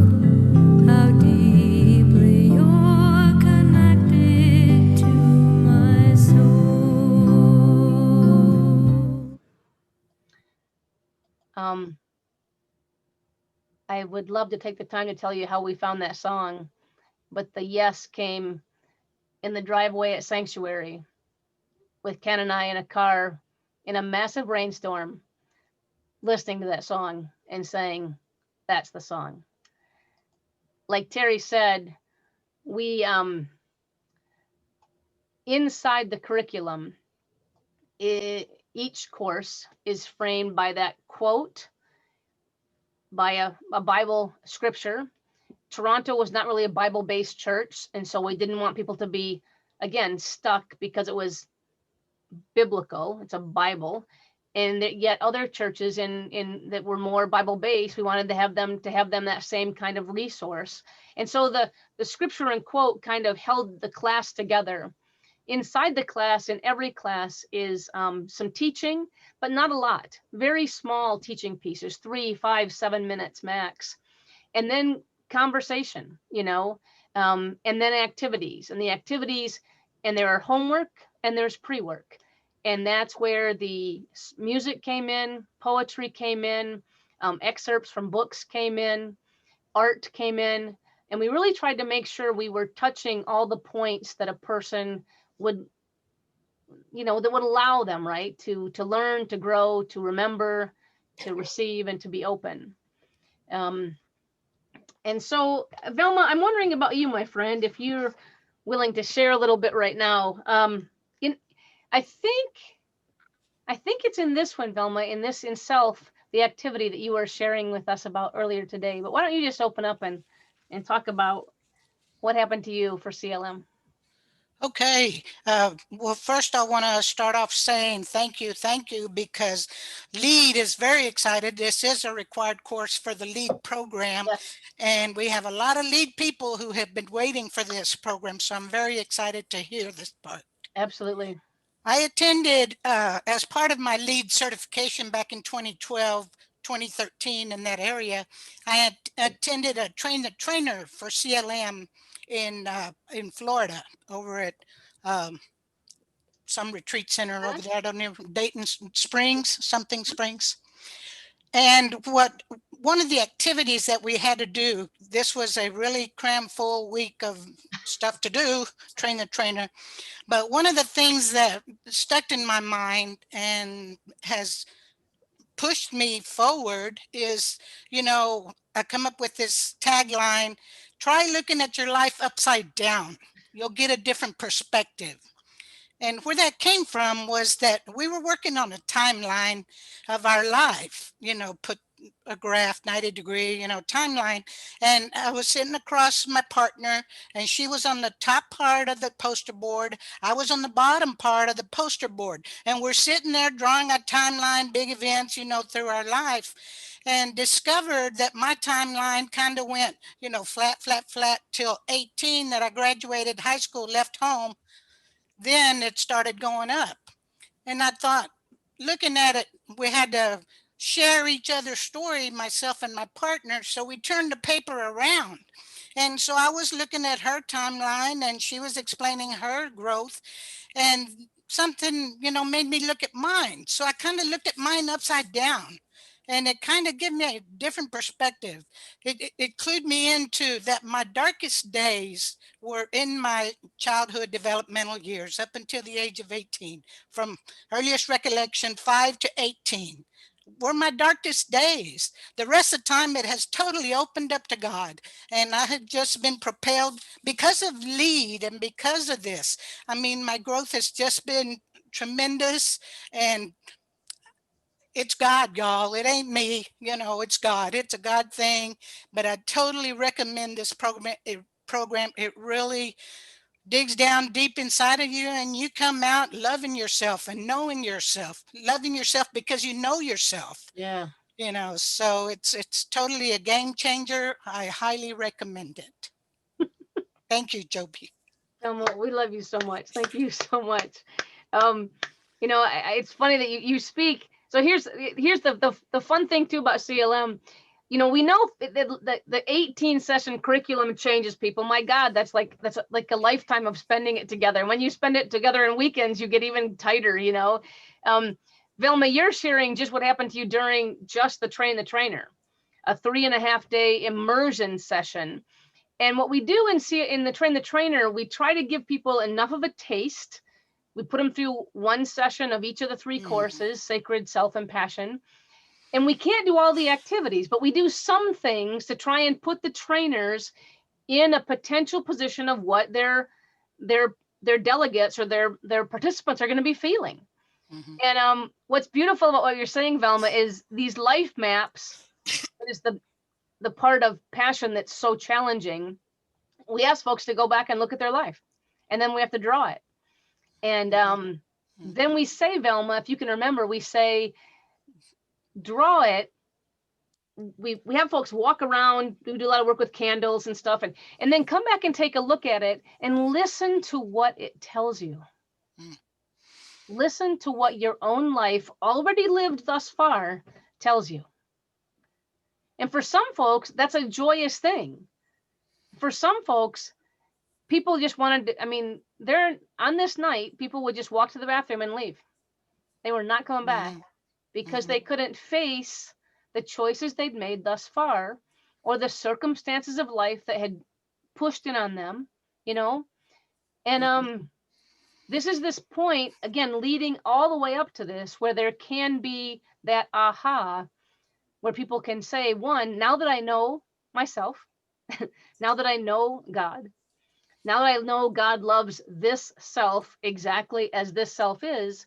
Speaker 4: How deeply you're connected to my soul.
Speaker 1: I would love to take the time to tell you how we found that song, but the yes came in the driveway at Sanctuary with Ken and I in a car in a massive rainstorm, listening to that song and saying, that's the song. Like Terry said, we, inside the curriculum, each course is framed by that quote, by a Bible scripture. Toronto was not really a Bible-based church, and so we didn't want people to be, again, stuck because it was biblical. It's a Bible, and yet other churches in that were more Bible-based, we wanted to have them that same kind of resource. And so the scripture and quote kind of held the class together. Inside the class, in every class, is some teaching, but not a lot. Very small teaching pieces, 3, 5, 7 minutes max. And then conversation, and then activities. And the activities, and there are homework and there's pre-work. And that's where the music came in, poetry came in, excerpts from books came in, art came in. And we really tried to make sure we were touching all the points that a person would, that would allow them, right, to learn, to grow, to remember, to receive, and to be open. And so, Velma, I'm wondering about you, my friend, if you're willing to share a little bit right now. I think it's in this one, Velma, in self, the activity that you were sharing with us about earlier today. But why don't you just open up and talk about what happened to you for CLM?
Speaker 5: Okay. Well, first I want to start off saying thank you, because LEAD is very excited. This is a required course for the LEAD program,
Speaker 1: Yes.
Speaker 5: and we have a lot of LEAD people who have been waiting for this program, so I'm very excited to hear this part.
Speaker 1: Absolutely.
Speaker 5: I attended as part of my LEAD certification back in 2012, 2013 in that area. I had attended a train the trainer for CLM in Florida over at some retreat center over there. I don't know, Dayton Springs, something Springs. And one of the activities that we had to do, this was a really cram full week of stuff to do, train the trainer. But one of the things that stuck in my mind and has pushed me forward is, I come up with this tagline: try looking at your life upside down. You'll get a different perspective. And where that came from was that we were working on a timeline of our life, put a graph, 90 degree, timeline. And I was sitting across my partner, and she was on the top part of the poster board. I was on the bottom part of the poster board. And we're sitting there drawing a timeline, big events, through our life, and discovered that my timeline kind of went, flat, flat, flat till 18, that I graduated high school, left home. Then it started going up. And I thought, looking at it, we had to share each other's story, myself and my partner. So we turned the paper around. And so I was looking at her timeline, and she was explaining her growth, and something, made me look at mine. So I kind of looked at mine upside down, and it kind of gave me a different perspective. It clued me into that my darkest days were in my childhood developmental years, up until the age of 18, from earliest recollection 5 to 18 were my darkest days. The rest of the time it has totally opened up to God, and I have just been propelled because of LEAD and because of this. I mean, my growth has just been tremendous, and it's God, y'all. It ain't me, it's God. It's a God thing. But I totally recommend this program. It really digs down deep inside of you, and you come out loving yourself and knowing yourself, loving yourself because you know yourself.
Speaker 1: Yeah.
Speaker 5: So it's totally a game changer. I highly recommend it. Thank you, Joby.
Speaker 1: Velma, we love you so much. Thank you so much. It's funny that you speak. So here's the fun thing too about CLM. We know the 18 session curriculum changes people. My God, that's like a lifetime of spending it together. And when you spend it together in weekends, you get even tighter. Velma, you're sharing just what happened to you during just the train the trainer, a 3.5-day immersion session. And what we do in the train the trainer, we try to give people enough of a taste. We put them through one session of each of the 3 courses, Sacred, Self, and Passion. And we can't do all the activities, but we do some things to try and put the trainers in a potential position of what their delegates or their participants are going to be feeling. Mm-hmm. And what's beautiful about what you're saying, Velma, is these life maps. Is the part of passion that's so challenging. We ask folks to go back and look at their life, and then we have to draw it. And then we say, Velma, if you can remember, we say, draw it. We have folks walk around, we do a lot of work with candles and stuff, and then come back and take a look at it and listen to what it tells you. Listen to what your own life already lived thus far tells you. And for some folks, that's a joyous thing. For some folks, people just wanted to, they're on this night, people would just walk to the bathroom and leave. They were not coming back because they couldn't face the choices they'd made thus far, or the circumstances of life that had pushed in on them, And this is this point, again, leading all the way up to this, where there can be that aha, where people can say, one, now that I know myself, now that I know God, Now that I know God loves this self exactly as this self is,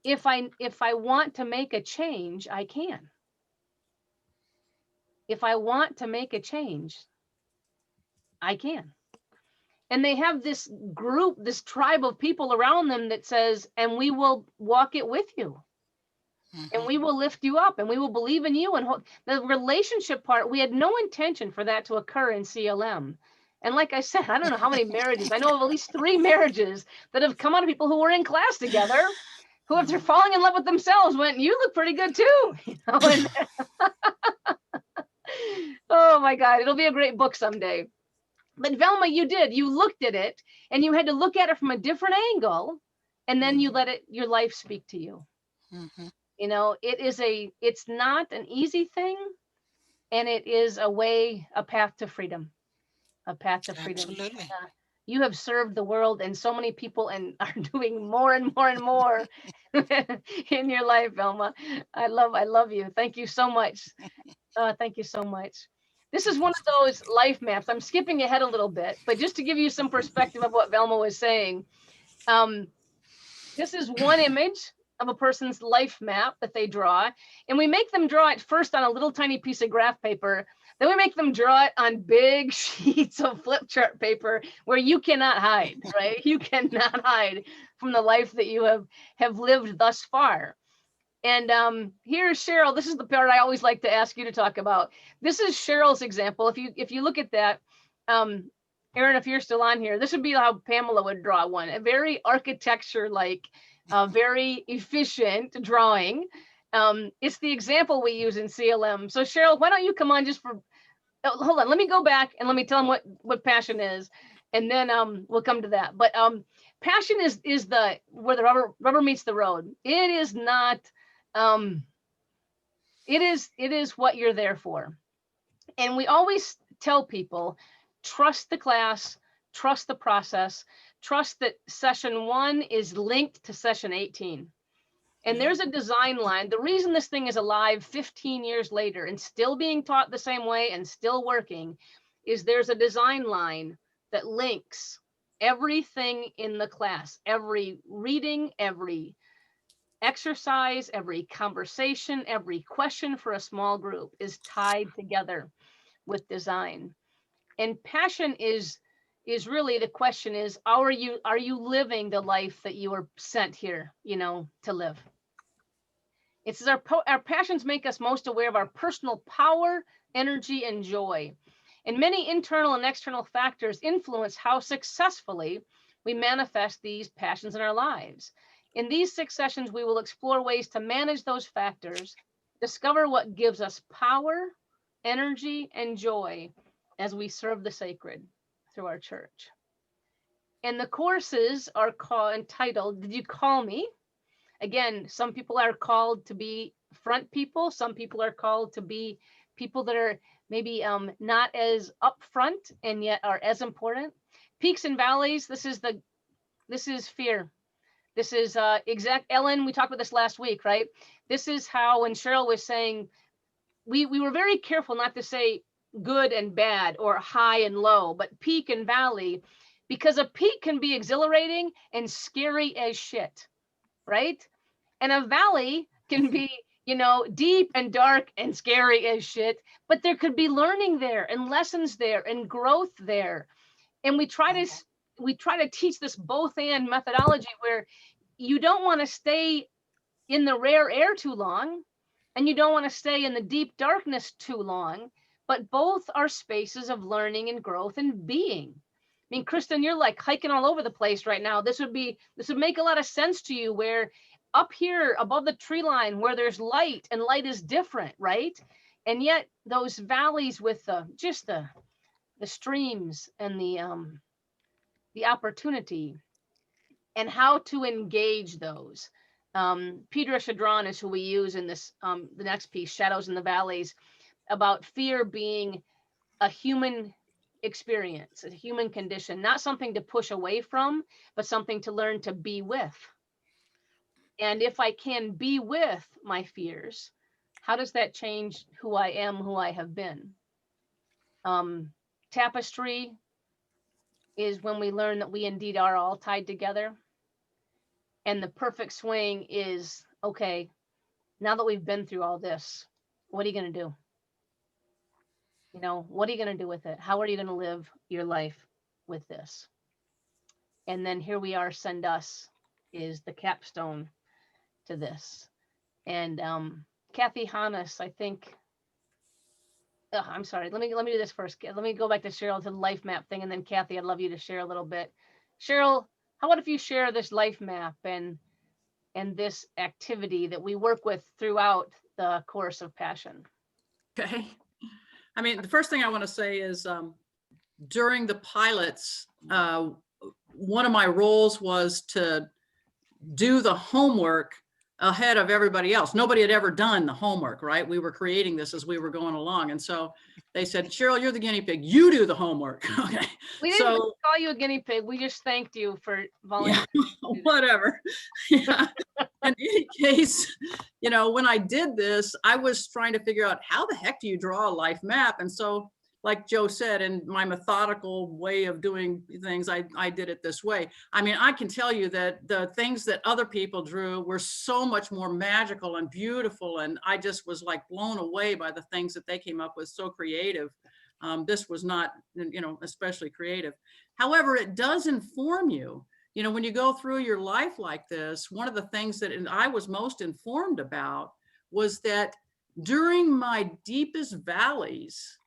Speaker 1: if I want to make a change, I can. If I want to make a change, I can. And they have this group, this tribe of people around them that says, and we will walk it with you. And we will lift you up and we will believe in you. And the relationship part, we had no intention for that to occur in CLM. And like I said, I don't know how many marriages, I know of at least 3 marriages that have come out of people who were in class together, who after falling in love with themselves went, you look pretty good too. You know, and oh my God, it'll be a great book someday. But Velma, you looked at it and you had to look at it from a different angle. And then you let your life speak to you. You know, it's not an easy thing. And it is a path to freedom, a path to freedom.
Speaker 5: Absolutely.
Speaker 1: You have served the world and so many people and are doing more and more and more in your life, Velma. I love you. Thank you so much. Thank you so much. This is one of those life maps. I'm skipping ahead a little bit, but just to give you some perspective of what Velma was saying, this is one image of a person's life map that they draw, and we make them draw it first on a little tiny piece of graph paper. Then we make them draw it on big sheets of flip chart paper where you cannot hide, right? You cannot hide from the life that you have lived thus far. And here's Cheryl. This is the part I always like to ask you to talk about. This is Cheryl's example. If you look at that, Erin, if you're still on here, this would be how Pamela would draw one. A very architecture-like, very efficient drawing. It's the example we use in CLM. So Cheryl, why don't you come on just for, hold on, let me go back and let me tell them what passion is. And then we'll come to that. But passion is where the rubber meets the road. It is not, it is what you're there for. And we always tell people, trust the class, trust the process, trust that session 1 is linked to session 18. And there's a design line. The reason this thing is alive 15 years later and still being taught the same way and still working is there's a design line that links everything in the class, every reading, every exercise, every conversation, every question for a small group is tied together with design. And passion is really, the question is, are you living the life that you were sent here, you know, to live? It says our passions make us most aware of our personal power, energy, and joy. And many internal and external factors influence how successfully we manifest these passions in our lives. In these 6 sessions, we will explore ways to manage those factors, discover what gives us power, energy, and joy as we serve the sacred through our church. And the courses are entitled, Did You Call Me? Again, some people are called to be front people. Some people are called to be people that are maybe not as upfront and yet are as important. Peaks and valleys. This is fear. This is Ellen, we talked about this last week, right? This is how, when Cheryl was saying, we were very careful not to say good and bad or high and low, but peak and valley, because a peak can be exhilarating and scary as shit, right? And a valley can be, you know, deep and dark and scary as shit, but there could be learning there and lessons there and growth there. And we try to teach this both and methodology where you don't want to stay in the rare air too long and you don't want to stay in the deep darkness too long, but both are spaces of learning and growth and being. I mean, Kristen, you're like hiking all over the place right now. This would make a lot of sense to you, where up here above the tree line where there's light, and light is different, right? And yet those valleys with the streams and the opportunity and how to engage those. Pedro Chadron is who we use in this, the next piece, Shadows in the Valleys, about fear being a human experience, a human condition, not something to push away from, but something to learn to be with. And if I can be with my fears, how does that change who I am, who I have been? Tapestry, is when we learn that we indeed are all tied together. And the perfect swing is, okay, now that we've been through all this, what are you going to do? You know, what are you going to do with it? How are you going to live your life with this? And then here we are, Send Us is the capstone to this. And Kathy Hannes, I think, I'm sorry, let me do this first. Let me go back to Cheryl to the life map thing, and then Kathy, I'd love you to share a little bit. Cheryl, how about if you share this life map and this activity that we work with throughout the course of Passion?
Speaker 6: Okay. I mean, the first thing I want to say is during the pilots, one of my roles was to do the homework ahead of everybody else. Nobody had ever done the homework, right? We were creating this as we were going along. And so they said, Cheryl, you're the guinea pig. You do the homework. Okay.
Speaker 1: We didn't call you a guinea pig. We just thanked you for volunteering.
Speaker 6: Yeah, whatever. Yeah. In any case, you know, when I did this, I was trying to figure out how the heck do you draw a life map? And so, like Joe said, in my methodical way of doing things, I did it this way. I mean, I can tell you that the things that other people drew were so much more magical and beautiful. And I just was like blown away by the things that they came up with, so creative. This was not, you know, especially creative. However, it does inform you. You know, when you go through your life like this, one of the things that I was most informed about was that during my deepest valleys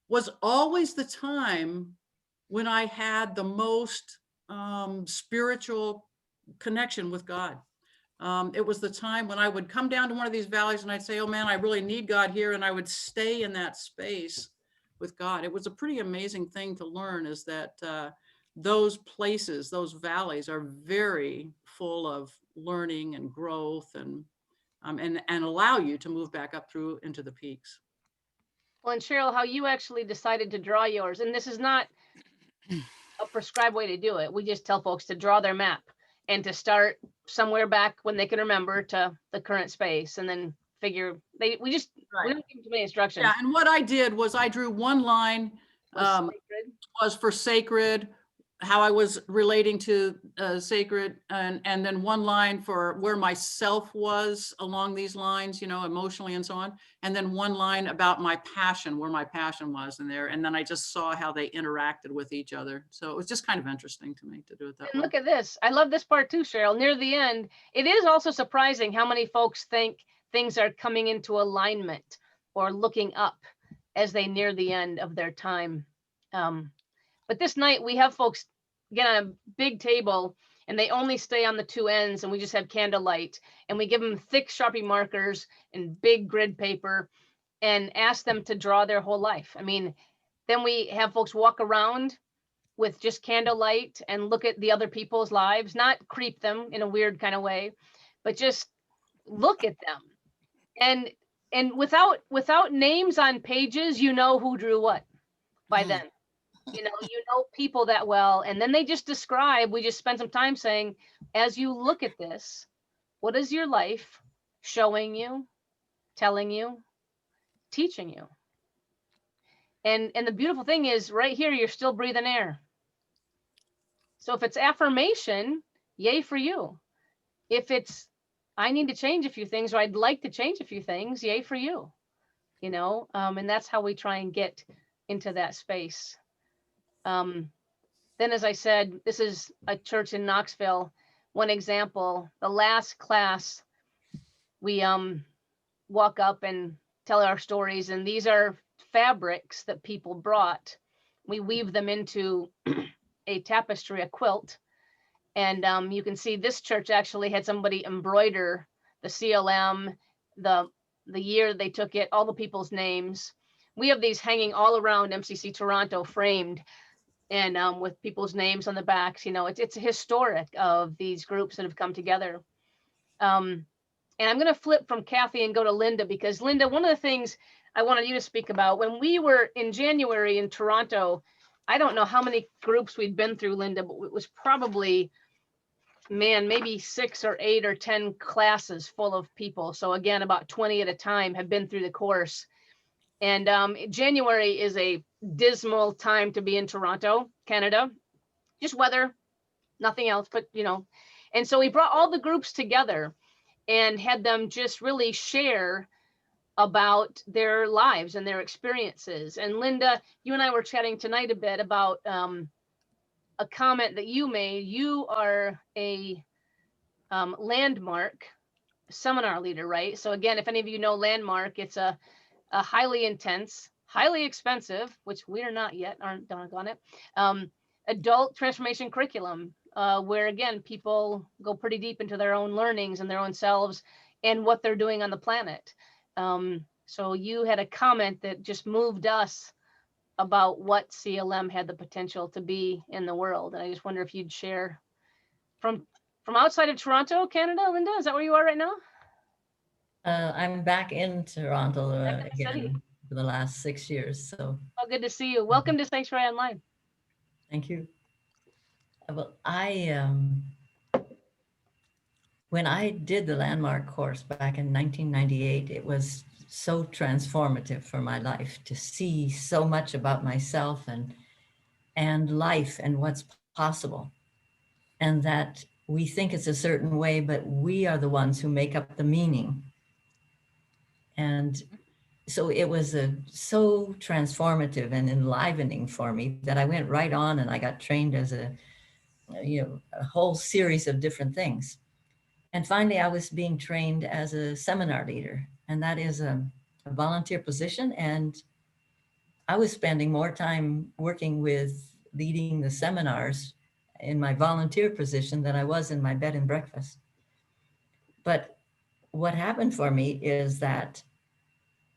Speaker 6: was always the time when I had the most spiritual connection with God. It was the time when I would come down to one of these valleys and I'd say, oh man, I really need God here. And I would stay in that space with God. It was a pretty amazing thing to learn, is that those places, those valleys are very full of learning and growth and allow you to move back up through into the peaks.
Speaker 1: Well, and Cheryl, how you actually decided to draw yours, and this is not a prescribed way to do it. We just tell folks to draw their map and to start somewhere back when they can remember to the current space, and then figure we don't give them too many instructions.
Speaker 6: Yeah, and what I did was I drew one line was for sacred, how I was relating to sacred, and then one line for where myself was along these lines, you know, emotionally and so on. And then one line about my passion, where my passion was in there. And then I just saw how they interacted with each other. So it was just kind of interesting to me to do it that way.
Speaker 1: Look at this. I love this part too, Cheryl. Near the end, it is also surprising how many folks think things are coming into alignment or looking up as they near the end of their time. But this night we have folks get on a big table and they only stay on the two ends, and we just have candlelight, and we give them thick Sharpie markers and big grid paper and ask them to draw their whole life. I mean, then we have folks walk around with just candlelight and look at the other people's lives, not creep them in a weird kind of way, but just look at them. And without names on pages, you know who drew what by then. You know people that well, and then they just describe. We just spend some time saying, as you look at this, what is your life showing you, telling you, teaching you? And the beautiful thing is, right here, you're still breathing air. So if it's affirmation, yay for you. If it's, I need to change a few things, or I'd like to change a few things, yay for you. You know, and that's how we try and get into that space. Then, as I said, this is a church in Knoxville. One example, the last class, we walk up and tell our stories, and these are fabrics that people brought. We weave them into a tapestry, a quilt, and you can see this church actually had somebody embroider the CLM, the year they took it, all the people's names. We have these hanging all around MCC Toronto, framed, and with people's names on the backs. You know, it's historic of these groups that have come together. And I'm going to flip from Kathy and go to Linda, because Linda, one of the things I wanted you to speak about, when we were in January in Toronto, I don't know how many groups we'd been through, Linda, but it was probably, man, maybe 6 or 8 or 10 classes full of people. So again, about 20 at a time have been through the course. And January is a dismal time to be in Toronto, Canada. just weather, nothing else, but you know. And so we brought all the groups together and had them just really share about their lives and their experiences. And Linda, you and I were chatting tonight a bit about a comment that you made. You are a Landmark seminar leader, right? So again, if any of you know Landmark, it's a highly intense, highly expensive, which we are not yet, aren't on it, adult transformation curriculum, where again, people go pretty deep into their own learnings and their own selves and what they're doing on the planet. So you had a comment that just moved us about what CLM had the potential to be in the world. And I just wonder if you'd share from outside of Toronto, Canada. Linda, is that where you are right now?
Speaker 7: I'm back in Toronto
Speaker 1: Back in the city.
Speaker 7: again for the last 6 years. So
Speaker 1: Oh, good to see you. Welcome to Sanctuary Online.
Speaker 7: thank you. Well, when I did the Landmark course back in 1998, it was so transformative for my life to see so much about myself and life and what's possible. And that we think it's a certain way, but we are the ones who make up the meaning. And so it was so transformative and enlivening for me that I went right on and I got trained as a whole series of different things. And finally, I was being trained as a seminar leader, and that is a volunteer position. And I was spending more time working with leading the seminars in my volunteer position than I was in my bed and breakfast. But what happened for me is that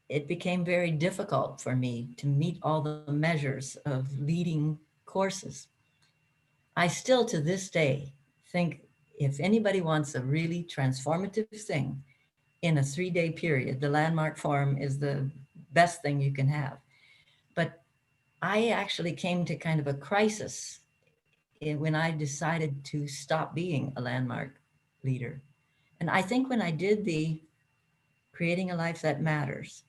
Speaker 7: it became very difficult for me to meet all the measures of leading courses. I still, to this day, think if anybody wants a really transformative thing in a 3-day period, the Landmark Forum is the best thing you can have. But I actually came to kind of a crisis when I decided to stop being a Landmark leader. And I think when I did the Creating a Life That Matters,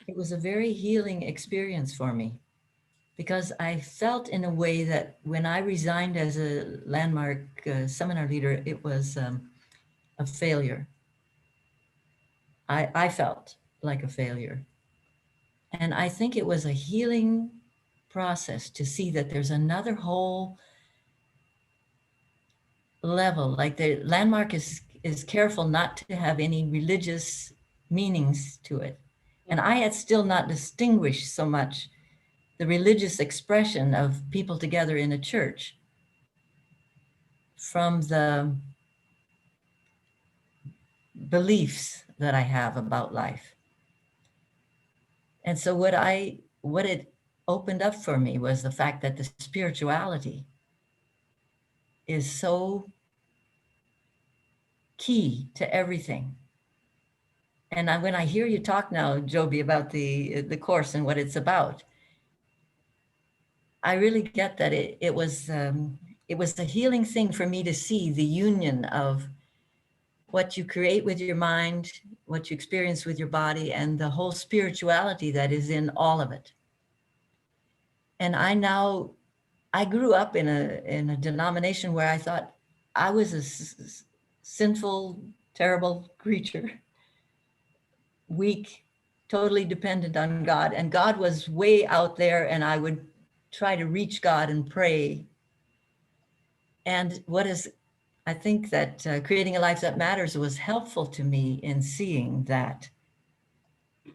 Speaker 7: it was a very healing experience for me, because I felt in a way that when I resigned as a Landmark seminar leader, it was a failure. I felt like a failure. And I think it was a healing process to see that there's another whole level. Like the Landmark is careful not to have any religious meanings to it. And I had still not distinguished so much the religious expression of people together in a church from the beliefs that I have about life. And so what it opened up for me was the fact that the spirituality is so key to everything. And when I hear you talk now, Joby, about the course and what it's about, I really get that it was a healing thing for me to see the union of what you create with your mind, what you experience with your body, and the whole spirituality that is in all of it. And I grew up in a denomination where I thought I was a sinful, terrible creature, weak, totally dependent on God. And God was way out there, and I would try to reach God and pray. And I think that Creating a Life That Matters was helpful to me in seeing that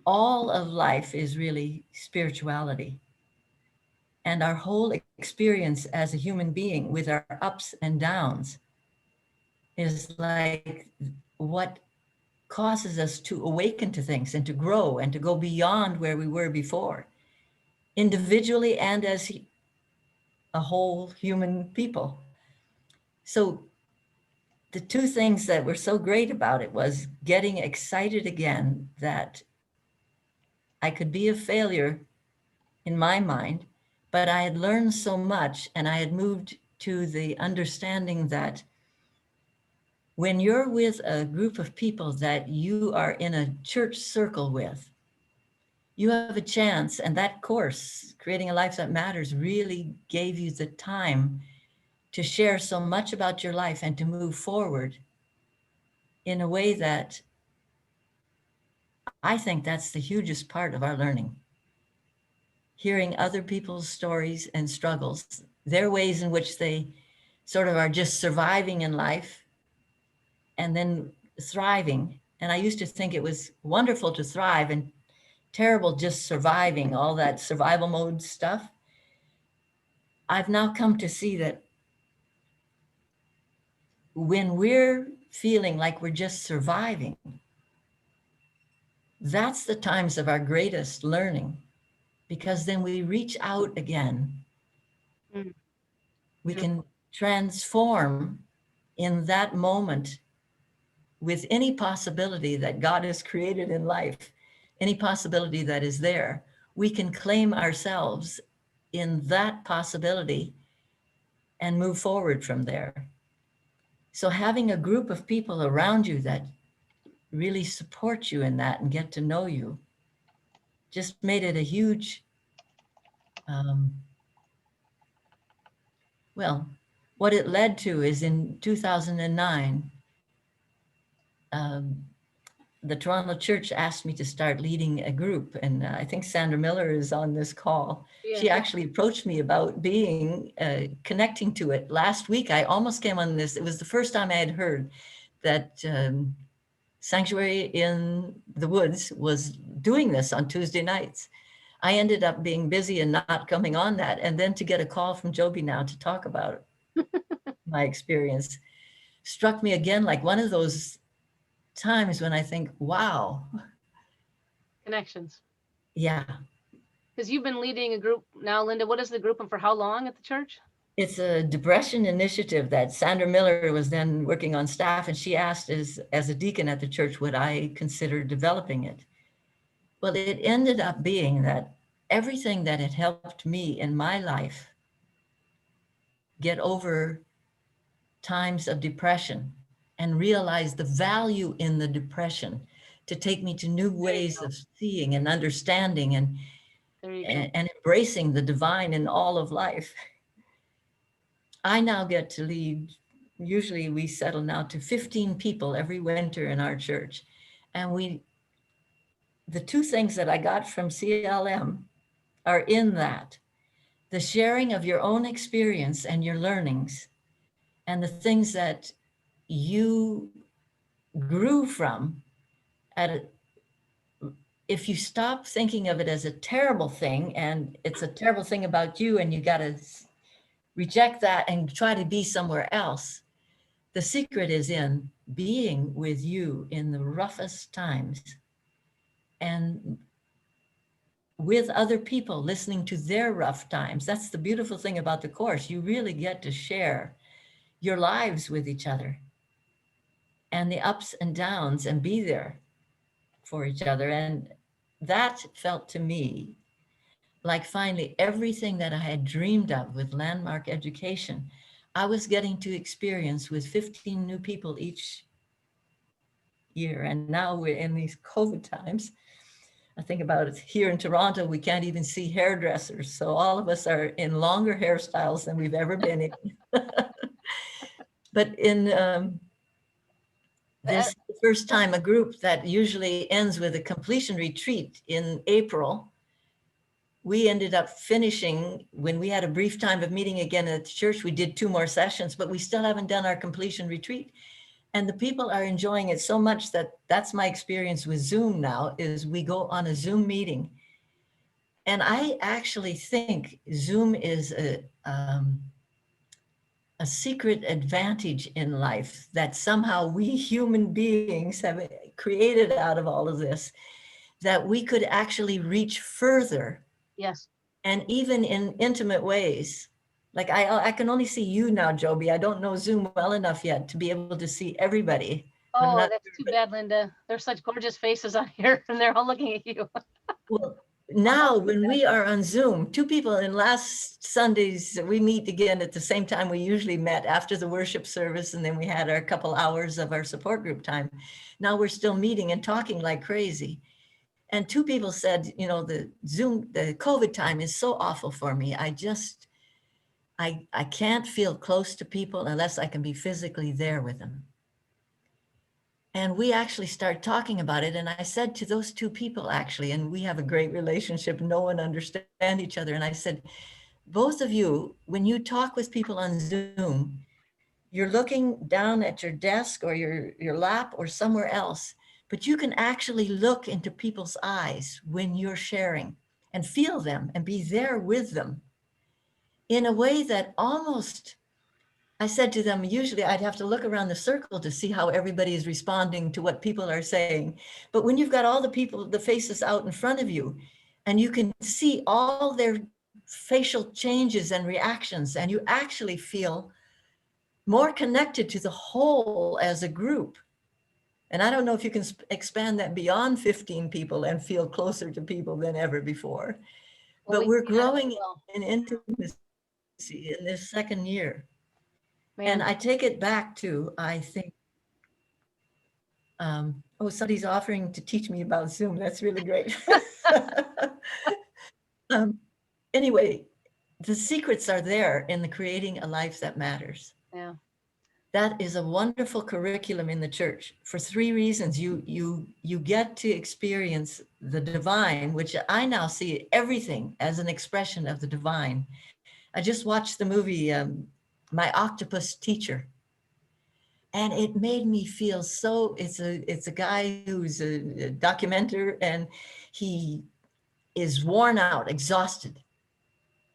Speaker 7: all of life is really spirituality. And our whole experience as a human being with our ups and downs is like what causes us to awaken to things and to grow and to go beyond where we were before, individually and as a whole human people. So the two things that were so great about it was getting excited again that I could be a failure in my mind, but I had learned so much, and I had moved to the understanding that when you're with a group of people that you are in a church circle with, you have a chance. And that course, Creating a Life That Matters, really gave you the time to share so much about your life and to move forward in a way that I think that's the hugest part of our learning. Hearing other people's stories and struggles, their ways in which they sort of are just surviving in life and then thriving. And I used to think it was wonderful to thrive and terrible just surviving, all that survival mode stuff. I've now come to see that when we're feeling like we're just surviving, that's the times of our greatest learning, because then we reach out again.
Speaker 1: Mm.
Speaker 7: We can transform in that moment with any possibility that God has created in life, any possibility that is there. We can claim ourselves in that possibility and move forward from there. So having a group of people around you that really support you in that and get to know you just made it a huge, well, what it led to is in 2009, the Toronto church asked me to start leading a group. And I think Sandra Miller is on this call.
Speaker 1: Yeah.
Speaker 7: She actually approached me about connecting to it. Last week, I almost came on this. It was the first time I had heard that Sanctuary in the Woods was doing this on Tuesday nights. I ended up being busy and not coming on that. And then to get a call from Joby now to talk about my experience struck me again like one of those times when I think, wow.
Speaker 1: Connections.
Speaker 7: Yeah.
Speaker 1: Because you've been leading a group now, Linda. What is the group and for how long at the church?
Speaker 7: It's a depression initiative that Sandra Miller was then working on staff, and she asked as a deacon at the church, would I consider developing it? Well, it ended up being that everything that had helped me in my life get over times of depression and realize the value in the depression to take me to new ways of seeing and understanding and embracing the divine in all of life. I now get to lead, usually we settle now to 15 people every winter in our church. And the two things that I got from CLM are in that. The sharing of your own experience and your learnings and the things that you grew from if you stop thinking of it as a terrible thing and it's a terrible thing about you and you got to reject that and try to be somewhere else. The secret is in being with you in the roughest times and with other people, listening to their rough times. That's the beautiful thing about the course. You really get to share your lives with each other and the ups and downs and be there for each other. And that felt to me like finally everything that I had dreamed of with Landmark Education, I was getting to experience with 15 new people each year. And now we're in these COVID times. I think about it here in Toronto, we can't even see hairdressers. So all of us are in longer hairstyles than we've ever been in. But in this first time, a group that usually ends with a completion retreat in April, we ended up finishing, when we had a brief time of meeting again at the church, we did 2 more sessions, but we still haven't done our completion retreat. And the people are enjoying it so much that that's my experience with Zoom now, is we go on a Zoom meeting. And I actually think Zoom is a secret advantage in life that somehow we human beings have created out of all of this, that we could actually reach further.
Speaker 1: Yes.
Speaker 7: And even in intimate ways. Like I can only see you now, Joby. I don't know Zoom well enough yet to be able to see everybody.
Speaker 1: Oh, that's too bad, Linda. There's such gorgeous faces on here and they're all looking at you.
Speaker 7: Well, now when we are on Zoom, 2 people in last Sundays, we meet again at the same time we usually met after the worship service. And then we had our couple hours of our support group time. Now we're still meeting and talking like crazy. And two people said, you know, the COVID time is so awful for me. I can't feel close to people unless I can be physically there with them. And we actually started talking about it. And I said to those two people, actually, and we have a great relationship, no one understands each other. And I said, both of you, when you talk with people on Zoom, you're looking down at your desk or your lap or somewhere else, but you can actually look into people's eyes when you're sharing and feel them and be there with them in a way that almost, I said to them, usually I'd have to look around the circle to see how everybody is responding to what people are saying. But when you've got all the people, the faces out in front of you, and you can see all their facial changes and reactions, and you actually feel more connected to the whole as a group. And I don't know if you can expand that beyond 15 people and feel closer to people than ever before.
Speaker 1: Well,
Speaker 7: but we're growing
Speaker 1: well.
Speaker 7: in intimacy in this second year.
Speaker 1: Man.
Speaker 7: And I take it back to, I think, oh, somebody's offering to teach me about Zoom. That's really great. Anyway, the secrets are there in the creating a life that matters.
Speaker 1: Yeah.
Speaker 7: That is a wonderful curriculum in the church for three reasons. You get to experience the divine, which I now see everything as an expression of the divine. I just watched the movie, My Octopus Teacher. And it made me feel so, it's a guy who's a documenter, and he is worn out, exhausted.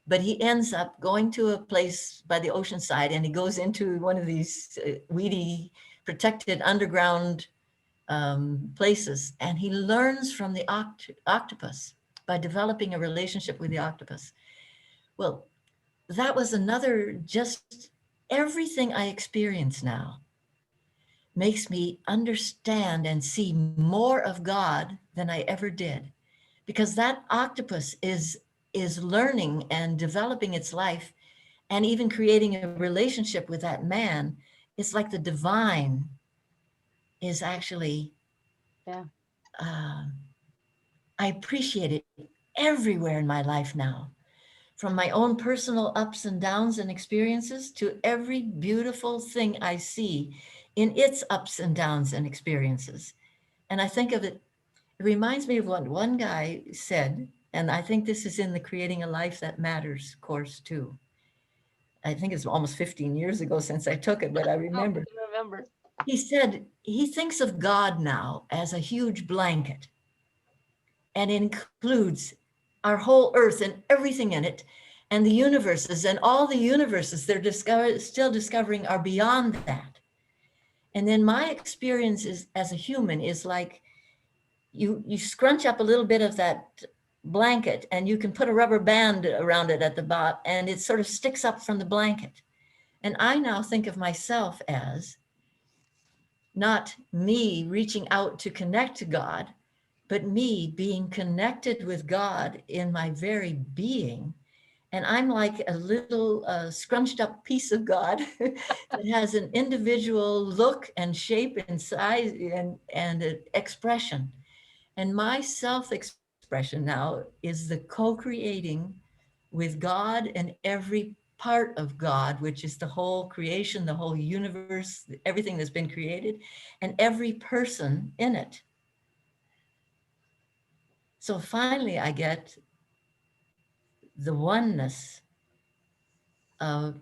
Speaker 7: But he ends up going to a place by the ocean side, and he goes into one of these weedy, protected underground places. And he learns from the octopus by developing a relationship with the octopus. Well, that was another, just everything I experience now makes me understand and see more of God than I ever did. Because that octopus is learning and developing its life and even creating a relationship with that man. It's like the divine is actually,
Speaker 1: yeah.
Speaker 7: I appreciate it everywhere in my life now, from my own personal ups and downs and experiences to every beautiful thing I see in its ups and downs and experiences. And I think of it, it reminds me of what one guy said, and I think this is in the Creating a Life That Matters course too. I think it's almost 15 years ago since I took it, but I remember.
Speaker 1: Oh, I remember.
Speaker 7: He said he thinks of God now as a huge blanket, and it includes our whole earth and everything in it, and the universes, and all the universes they're still discovering are beyond that. And then my experience is, as a human, is like you scrunch up a little bit of that blanket and you can put a rubber band around it at the bottom, and it sort of sticks up from the blanket. And I now think of myself as not me reaching out to connect to God, but me being connected with God in my very being. And I'm like a little scrunched up piece of God that has an individual look and shape and size and expression. And my self-expression now is the co-creating with God and every part of God, which is the whole creation, the whole universe, everything that's been created, and every person in it. So finally, I get the oneness of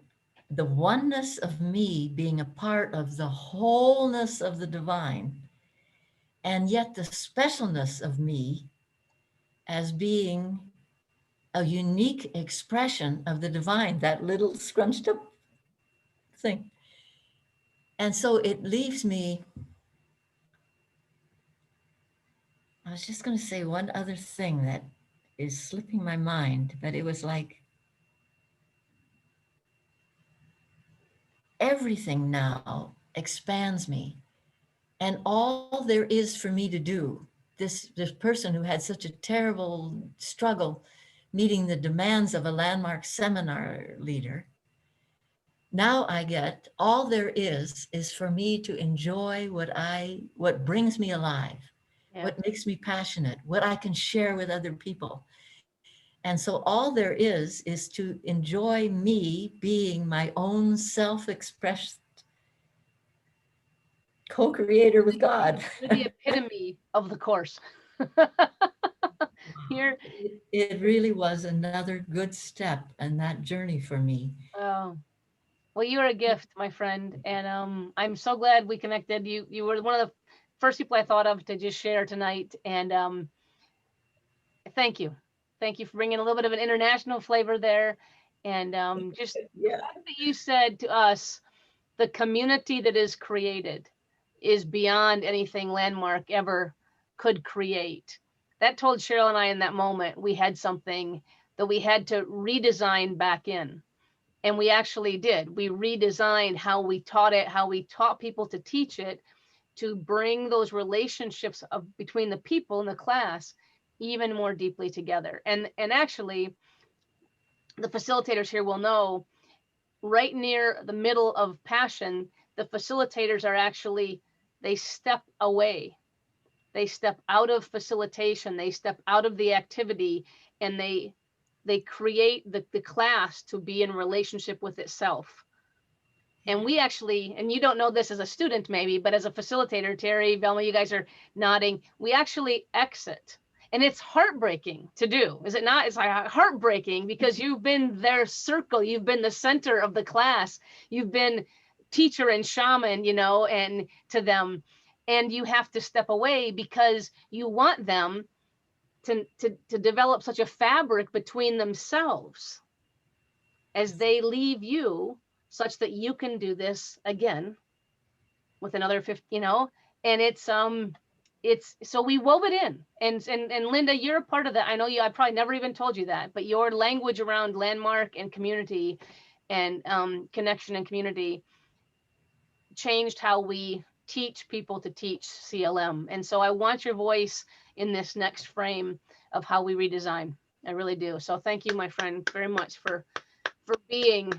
Speaker 7: me being a part of the wholeness of the divine, and yet the specialness of me as being a unique expression of the divine, that little scrunched up thing. And so it leaves me, I was just going to say one other thing that is slipping my mind, but it was like everything now expands me. And all there is for me to do, this person who had such a terrible struggle meeting the demands of a landmark seminar leader, now I get all there is for me to enjoy what brings me alive,
Speaker 1: Yeah.
Speaker 7: what makes me passionate, what I can share with other people. And so all there is to enjoy me being my own self-expressed co-creator with God.
Speaker 1: You're the epitome of the course. You're,
Speaker 7: It really was another good step in that journey for me.
Speaker 1: oh, well, you're a gift, my friend, and I'm so glad we connected. You were one of the first people I thought of to just share tonight, and thank you, thank you for bringing a little bit of an international flavor there, and just the fact that you said to us, the community that is created is beyond anything Landmark ever could create. That told Cheryl and I in that moment we had something that we had to redesign back in. And we actually did. We redesigned how we taught it, how we taught people to teach it, to bring those relationships between the people in the class even more deeply together. And actually, the facilitators here will know, right near the middle of passion, the facilitators are actually, they step away. They step out of facilitation, they step out of the activity, and they create the class to be in relationship with itself. And we actually, and you don't know this as a student maybe, but as a facilitator, Terry, Velma, you guys are nodding, we actually exit. And it's heartbreaking to do, is it not? It's like heartbreaking because you've been their circle, you've been the center of the class, you've been teacher and shaman, you know, and to them, and you have to step away because you want them to develop such a fabric between themselves as they leave you, such that you can do this again with another 50, you know, and it's so we wove it in, and Linda, you're a part of that. I know I probably never even told you that, but your language around Landmark and community and connection and community changed how we teach people to teach CLM. And so I want your voice in this next frame of how we redesign. I really do. So thank you, my friend, very much for being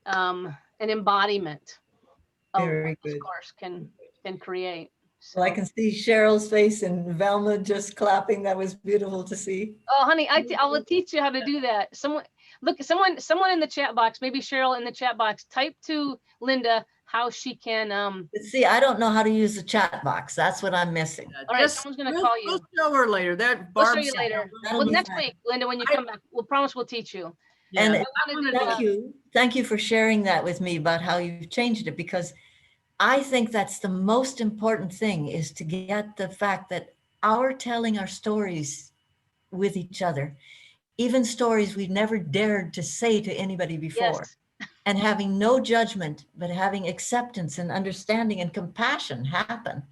Speaker 1: an embodiment of
Speaker 7: Very
Speaker 1: what this
Speaker 7: good.
Speaker 1: course can create. So,
Speaker 7: Well, I can see Cheryl's face and Velma just clapping. That was beautiful to see.
Speaker 1: oh, honey, I will teach you how to do that. Someone in the chat box, maybe Cheryl in the chat box, type to Linda how she can.
Speaker 7: But see, I don't know how to use the chat box. That's what I'm missing.
Speaker 1: All right, someone's gonna call you.
Speaker 6: We'll show her later. That
Speaker 1: We'll show
Speaker 6: Barb's
Speaker 1: you later.
Speaker 7: That'll
Speaker 1: Well,
Speaker 7: be
Speaker 1: next
Speaker 7: fine.
Speaker 1: week, Linda, when you come back, we'll promise we'll teach you.
Speaker 7: And
Speaker 6: Yeah,
Speaker 1: I wanted to,
Speaker 7: thank you for sharing that with me about how you've changed it, because I think that's the most important thing, is to get the fact that our telling our stories with each other, even stories we've never dared to say to anybody before,
Speaker 1: yes,
Speaker 7: and having no judgment, but having acceptance and understanding and compassion happen,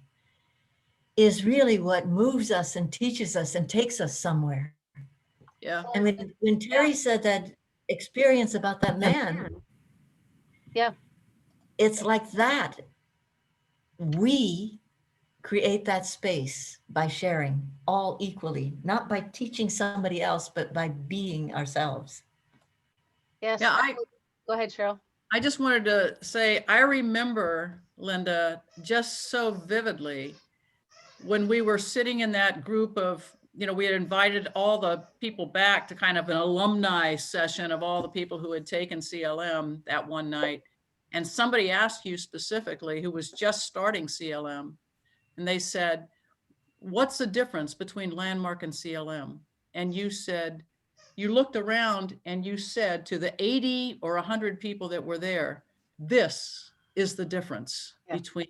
Speaker 7: is really what moves us and teaches us and takes us somewhere.
Speaker 6: yeah.
Speaker 7: And when Terry said that experience about that man,
Speaker 1: yeah,
Speaker 7: it's like that. We create that space by sharing all equally, not by teaching somebody else, but by being ourselves.
Speaker 1: yes.
Speaker 6: Yeah,
Speaker 1: Go ahead, Cheryl.
Speaker 6: I just wanted to say, I remember, Linda, just so vividly, when we were sitting in that group of, you know, we had invited all the people back to kind of an alumni session of all the people who had taken CLM that one night. And somebody asked you specifically, who was just starting CLM, and they said, what's the difference between Landmark and CLM? And you said, you looked around and you said to the 80 or 100 people that were there, this is the difference between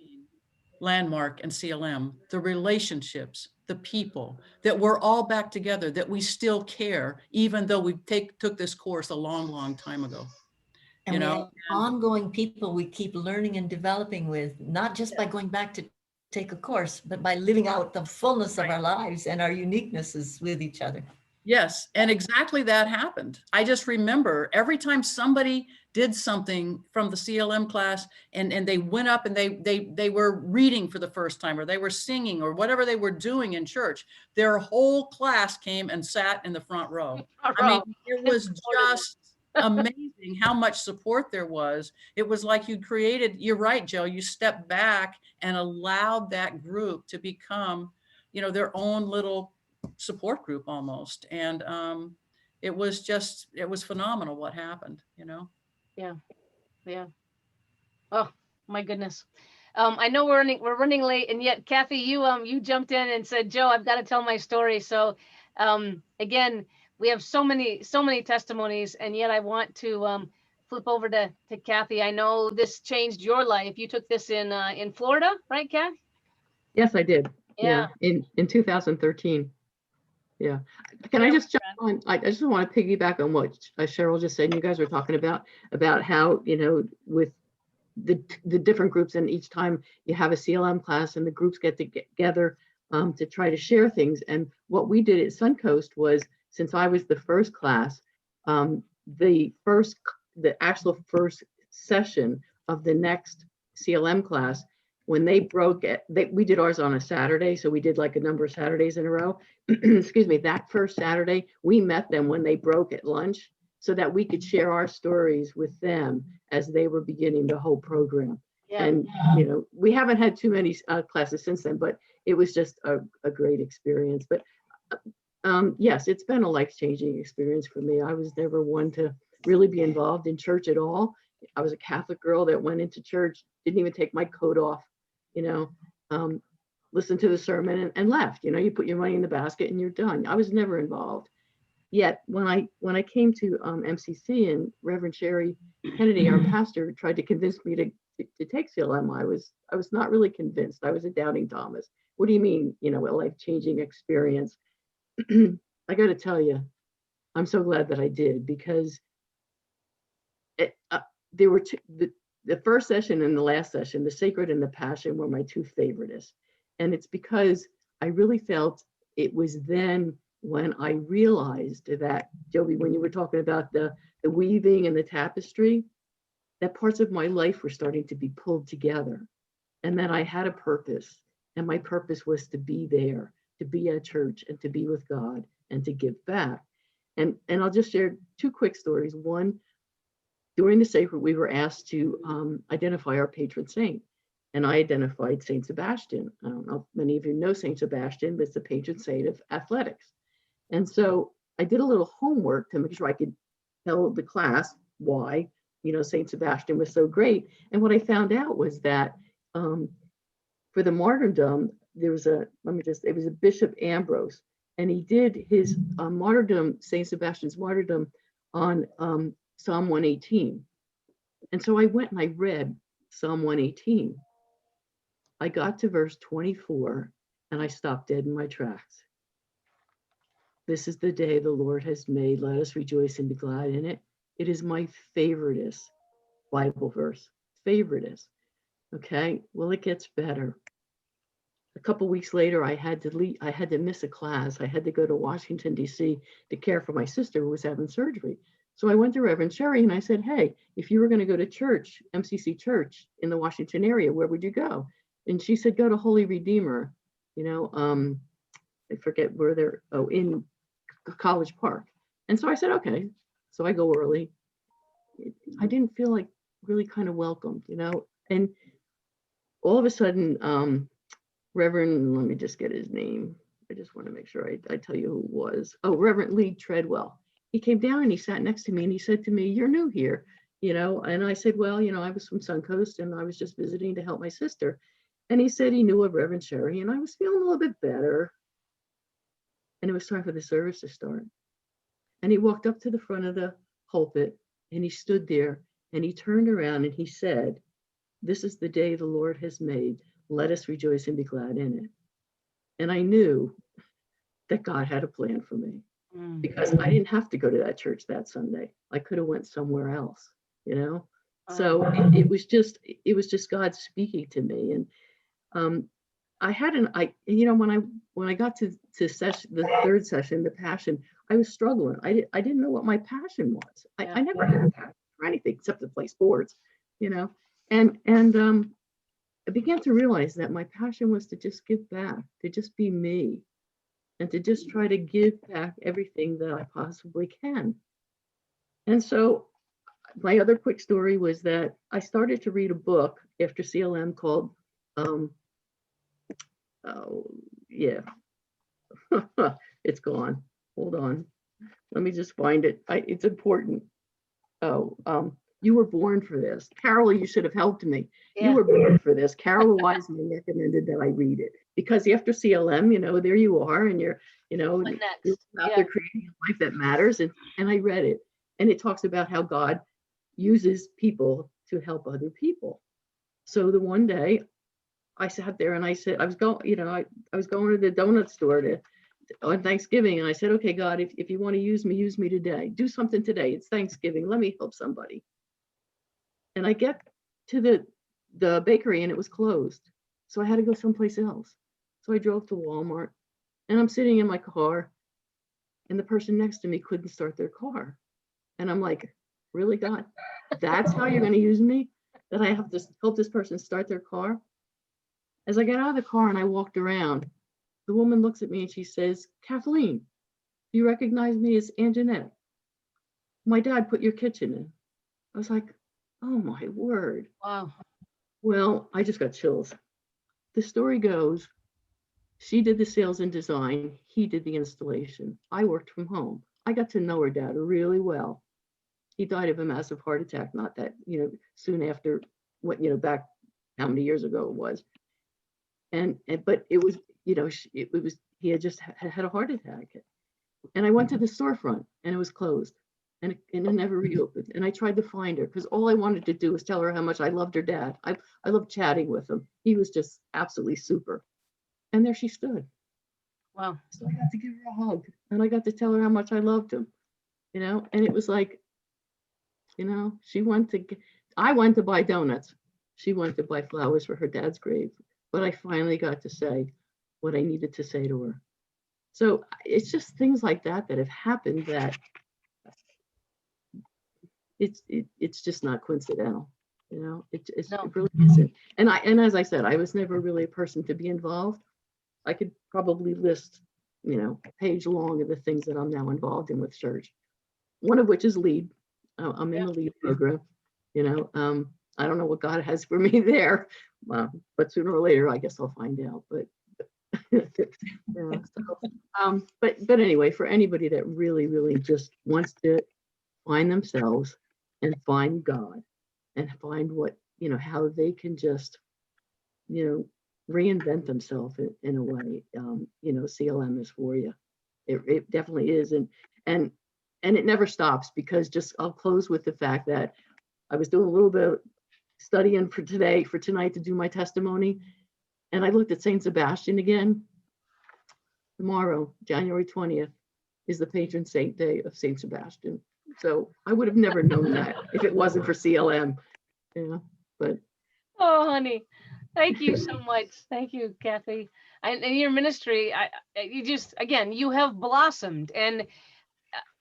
Speaker 6: Landmark and CLM, the relationships, the people, that we're all back together, that we still care, even though we took this course a long, long time ago.
Speaker 7: And we have ongoing people we keep learning and developing with, not just by going back to take a course, but by living out the fullness of our lives and our uniquenesses with each other.
Speaker 6: Yes, and exactly that happened. I just remember every time somebody did something from the CLM class and they went up and they were reading for the first time, or they were singing, or whatever they were doing in church, their whole class came and sat in the front row. I mean, it was just amazing how much support there was. It was like you created, you're right, Joe, you stepped back and allowed that group to become their own little support group almost. And it was phenomenal what happened,
Speaker 1: Yeah. Oh my goodness. I know we're running late, and yet Kathy, you jumped in and said, Joe, I've got to tell my story. So again, we have so many testimonies, and yet I want to flip over to Kathy. I know this changed your life. You took this in Florida, right, Kathy?
Speaker 8: Yes, I did.
Speaker 1: Yeah.
Speaker 8: In 2013. Yeah. Can I just jump on? I just want to piggyback on what Cheryl just said. And you guys were talking about how, with the different groups, and each time you have a CLM class and the groups get together to try to share things. And what we did at Suncoast was, since I was the first class, the actual first session of the next CLM class, when they broke it, we did ours on a Saturday. So we did like a number of Saturdays in a row. Excuse me, that first Saturday, we met them when they broke at lunch so that we could share our stories with them as they were beginning the whole program. Yeah. And, we haven't had too many classes since then, but it was just a great experience. But yes, it's been a life-changing experience for me. I was never one to really be involved in church at all. I was a Catholic girl that went into church, didn't even take my coat off, listened to the sermon and left. You put your money in the basket and you're done. I was never involved. Yet when I came to MCC, and Reverend Sherry Kennedy, our pastor, tried to convince me to take CLM, I was not really convinced. I was a doubting Thomas. What do you mean, a life-changing experience? I got to tell you, I'm so glad that I did, because there were the first session and the last session, the Sacred and the Passion, were my two favoriteest. And it's because I really felt it was then when I realized that, Joby, when you were talking about the weaving and the tapestry, that parts of my life were starting to be pulled together, and that I had a purpose, and my purpose was to be there, to be at church, and to be with God, and to give back. And I'll just share two quick stories. One, during the Sacred, we were asked to identify our patron saint, and I identified Saint Sebastian. I don't know if many of you know Saint Sebastian, but it's the patron saint of athletics. And so I did a little homework to make sure I could tell the class why, Saint Sebastian was so great. And what I found out was that for the martyrdom, it was a Bishop Ambrose, and he did his martyrdom, Saint Sebastian's martyrdom, on Psalm 118. And so I went and I read Psalm 118. I got to verse 24 and I stopped dead in my tracks. This is the day the Lord has made. Let us rejoice and be glad in it. It is my favoriteest Bible verse. Favoriteest. Okay. Well, it gets better. A couple weeks later, I had to miss a class. I had to go to Washington, D.C. to care for my sister who was having surgery. So I went to Reverend Sherry and I said, hey, if you were going to go to church, MCC church in the Washington area, where would you go? And she said, go to Holy Redeemer, I forget where they're, in College Park. And so I said, okay. So I go early. I didn't feel like really kind of welcomed, and all of a sudden, Reverend, let me just get his name. I just want to make sure I tell you who it was. Oh, Reverend Lee Treadwell. He came down and he sat next to me and he said to me, you're new here, and I said, well, I was from Suncoast and I was just visiting to help my sister. And he said he knew of Reverend Sherry, and I was feeling a little bit better. And it was time for the service to start. And he walked up to the front of the pulpit and he stood there and he turned around and he said, this is the day the Lord has made. Let us rejoice and be glad in it. And I knew that God had a plan for me, because I didn't have to go to that church that Sunday. I could have went somewhere else, So it was just God speaking to me. And when I got to the third session, the passion, I was struggling. I didn't know what my passion was. I never had a passion for anything except to play sports, and I began to realize that my passion was to just give back, to just be me, and to just try to give back everything that I possibly can. And so my other quick story was that I started to read a book after CLM called, It's gone. Hold on. Let me just find it. It's important. Oh, you were born for this. Carol, you should have helped me. You
Speaker 1: Yeah.
Speaker 8: were born for this. Carol Wiseman recommended that I read it because after CLM, there you are, and you're
Speaker 1: What
Speaker 8: you're
Speaker 1: next?
Speaker 8: out
Speaker 1: Yeah.
Speaker 8: there creating a life that matters. And I read it, and it talks about how God uses people to help other people. So the one day I sat there and I said, I was going, I was going to the donut store on Thanksgiving, and I said, okay, God, if you want to use me today. Do something today. It's Thanksgiving. Let me help somebody. And I get to the bakery and it was closed. So I had to go someplace else. So I drove to Walmart, and I'm sitting in my car, and the person next to me couldn't start their car. And I'm like, really, God? That's how you're going to use me? That I have to help this person start their car? As I got out of the car and I walked around, the woman looks at me and she says, Kathleen, do you recognize me as Aunt Jeanette? My dad put your kitchen in. I was like, oh my word.
Speaker 1: Wow.
Speaker 8: Well, I just got chills. The story goes, she did the sales and design. He did the installation. I worked from home. I got to know her dad really well. He died of a massive heart attack, not that, soon after, back how many years ago it was. But it was, he had just had a heart attack. And I went to the storefront and it was closed, and it never reopened. And I tried to find her because all I wanted to do was tell her how much I loved her dad. I loved chatting with him. He was just absolutely super. And there she stood.
Speaker 1: Wow.
Speaker 8: So I got to give her a hug, and I got to tell her how much I loved him, and it was like, I went to buy donuts. She went to buy flowers for her dad's grave, but I finally got to say what I needed to say to her. So it's just things like that have happened that it's just not coincidental, it really isn't. And as I said, I was never really a person to be involved. I could probably list, page long of the things that I'm now involved in with church. One of which is lead. I'm in the lead program. I don't know what God has for me there, but sooner or later, I guess I'll find out. But but anyway, for anybody that really, really just wants to find themselves and find God and find what, how they can just, reinvent themselves in a way, CLM is for you. It definitely is. And it never stops, because I'll close with the fact that I was doing a little bit of studying for tonight to do my testimony. And I looked at St. Sebastian again. Tomorrow, January 20th, is the patron saint day of St. Sebastian. So I would have never known that if it wasn't for CLM, but.
Speaker 1: Oh, honey, thank you so much. Thank you, Kathy. And your ministry, you have blossomed. And,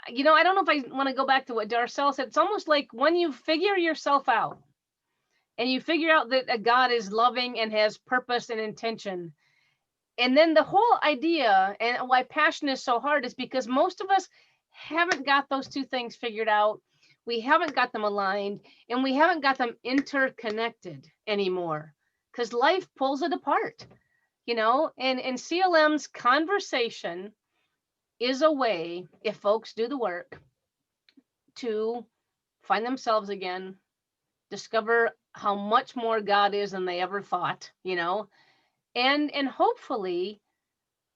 Speaker 1: I don't know if I want to go back to what Darcel said. It's almost like when you figure yourself out and you figure out that God is loving and has purpose and intention. And then the whole idea and why passion is so hard is because most of us haven't got those two things figured out. We haven't got them aligned, and we haven't got them interconnected anymore, because life pulls it apart, and CLM's conversation is a way, if folks do the work, to find themselves again, discover how much more God is than they ever thought, and hopefully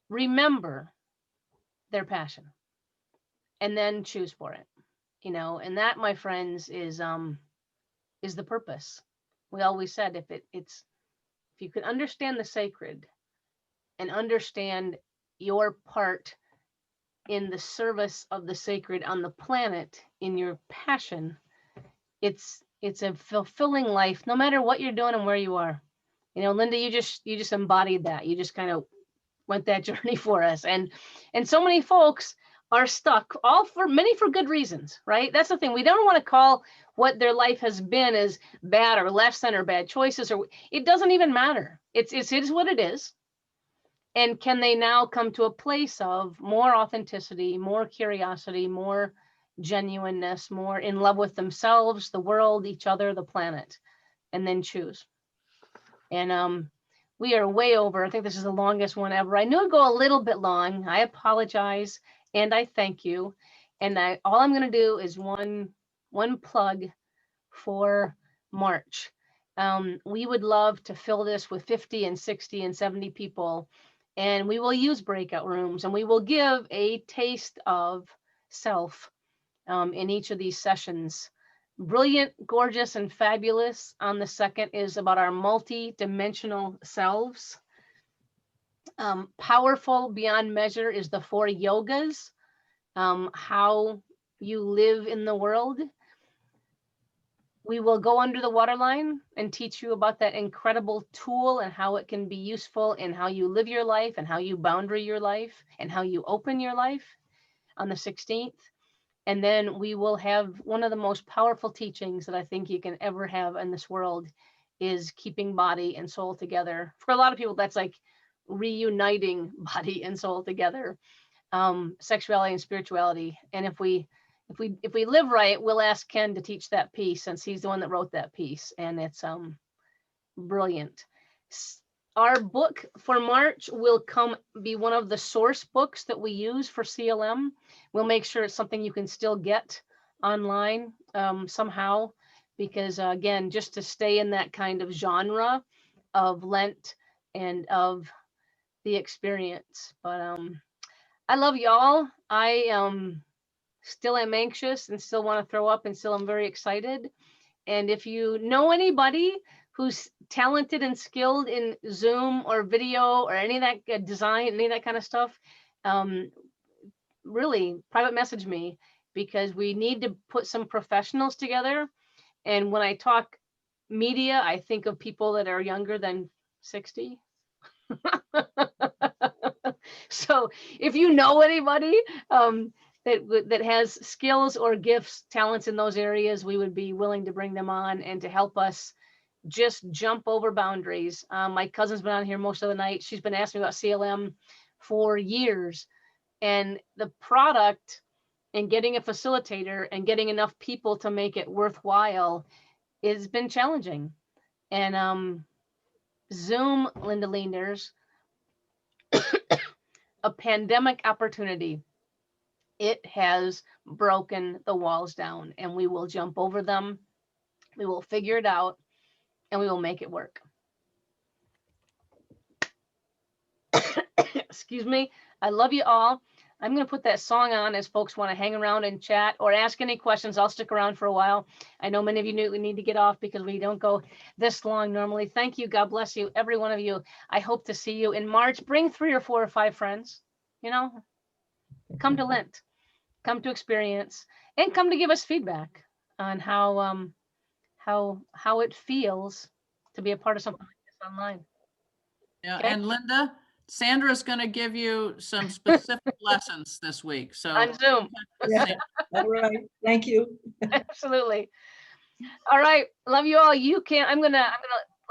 Speaker 1: remember their passion and then choose for it, and that, my friends, is the purpose. We always said, if you could understand the sacred and understand your part in the service of the sacred on the planet, in your passion, it's a fulfilling life, no matter what you're doing and where you are. Linda, you just embodied that. You just kind of went that journey for us. And so many folks are stuck, many for good reasons, right? That's the thing. We don't want to call what their life has been as bad or less than or bad choices, or it doesn't even matter. It is what it is. And can they now come to a place of more authenticity, more curiosity, more genuineness, more in love with themselves, the world, each other, the planet, and then choose. And We are way over. I think this is the longest one ever. I knew it'd go a little bit long. I apologize and I thank you. And all I'm going to do is one plug for March. We would love to fill this with 50 and 60 and 70 people, and we will use breakout rooms, and we will give a taste of self in each of these sessions. Brilliant, gorgeous, and fabulous on the second is about our multi-dimensional selves. Powerful beyond measure is the 4 yogas, how you live in the world. We will go under the waterline and teach you about that incredible tool and how it can be useful in how you live your life and how you boundary your life and how you open your life on the 16th. And then we will have one of the most powerful teachings that I think you can ever have in this world is keeping body and soul together. For a lot of people, that's like reuniting body and soul together, sexuality and spirituality. And if we live right, we'll ask Ken to teach that piece since he's the one that wrote that piece, and it's brilliant. Our book for March will be one of the source books that we use for CLM. We'll make sure it's something you can still get online somehow, because again, just to stay in that kind of genre of Lent and of the experience. But I love y'all. I still am anxious and still want to throw up and still am very excited. And if you know anybody who's talented and skilled in Zoom or video or any of that design, any of that kind of stuff, really private message me, because we need to put some professionals together. And when I talk media, I think of people that are younger than 60. So if you know anybody that has skills or gifts, talents in those areas, we would be willing to bring them on and to help us just jump over boundaries. My cousin's been on here most of the night. She's been asking me about CLM for years, and the product and getting a facilitator and getting enough people to make it worthwhile has been challenging. And Zoom, Linda Leaners, a pandemic opportunity. It has broken the walls down, and we will jump over them. We will figure it out, and we will make it work. Excuse me. I love you all. I'm going to put that song on as folks want to hang around and chat or ask any questions. I'll stick around for a while. I know many of you need to get off because we don't go this long normally. Thank you. God bless you, every one of you. I hope to see you in March. Bring 3 or 4 or 5 friends. You know, come to Lent, come to experience, and come to give us feedback on how it feels to be a part of something like this online.
Speaker 6: Yeah,
Speaker 1: Okay?
Speaker 6: and Linda, Sandra's going to give you some specific lessons this week. So
Speaker 1: On Zoom.
Speaker 9: Yeah. All right. Thank you.
Speaker 1: Absolutely. All right. Love you all. I'm gonna,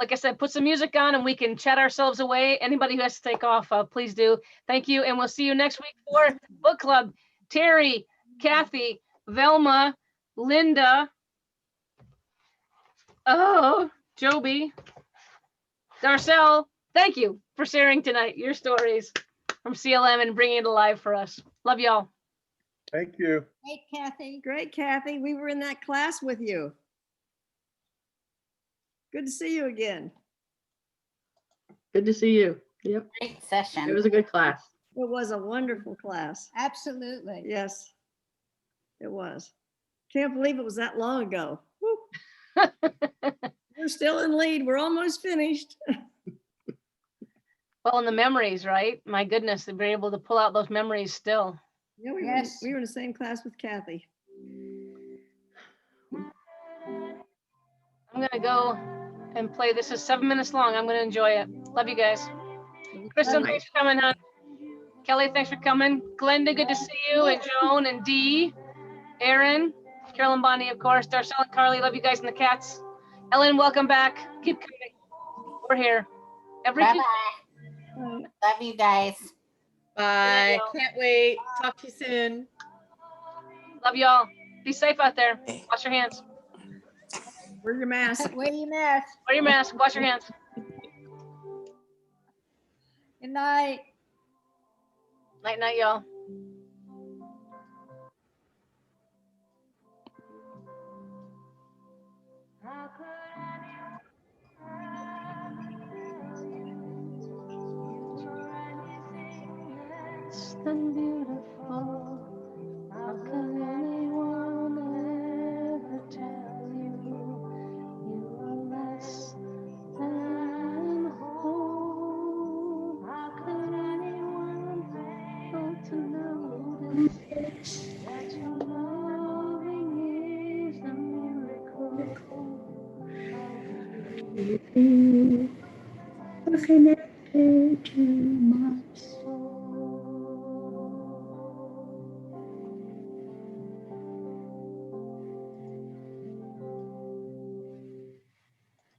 Speaker 1: like I said, put some music on and we can chat ourselves away. Anybody who has to take off, please do. Thank you. And we'll see you next week for book club. Terry, Kathy, Velma, Linda, Joby, Darcel, thank you for sharing tonight your stories from CLM and bringing it alive for us. Love y'all.
Speaker 10: Thank you.
Speaker 11: Hey, Kathy.
Speaker 9: Great, Kathy. We were in that class with you. Good to see you again.
Speaker 8: Good to see you. Yep.
Speaker 11: Great session.
Speaker 8: It was a good class.
Speaker 9: It was a wonderful class.
Speaker 11: Absolutely.
Speaker 9: Yes, it was. Can't believe it was that long ago. Woo. We're still in lead. We're almost finished.
Speaker 1: Well, and the memories, right? My goodness, they've been able to pull out those memories still.
Speaker 9: Yeah, we were in the same class with Kathy.
Speaker 1: I'm gonna go and play. This is 7 minutes long. I'm gonna enjoy it. Love you guys. Kristen, thanks for coming, hon. Kelly, thanks for coming. Glenda, good to see you. And Joan and Dee, Aaron, Carolyn Bonnie, of course. Darcel and Carly, love you guys and the cats. Ellen, welcome back. Keep coming. We're here every Tuesday.
Speaker 11: Love you guys.
Speaker 12: Bye. Can't wait. Talk to you soon.
Speaker 1: Love y'all. Be safe out there. Wash your hands.
Speaker 9: Wear your mask.
Speaker 11: Wear your mask.
Speaker 1: Wear your mask. Wash your hands.
Speaker 11: Good night.
Speaker 1: Night, night, y'all. Than beautiful. How can anyone ever tell you you are less than whole? How could anyone fail to notice that your loving is a miracle?
Speaker 4: You are connected to my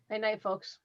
Speaker 1: Night, night, folks.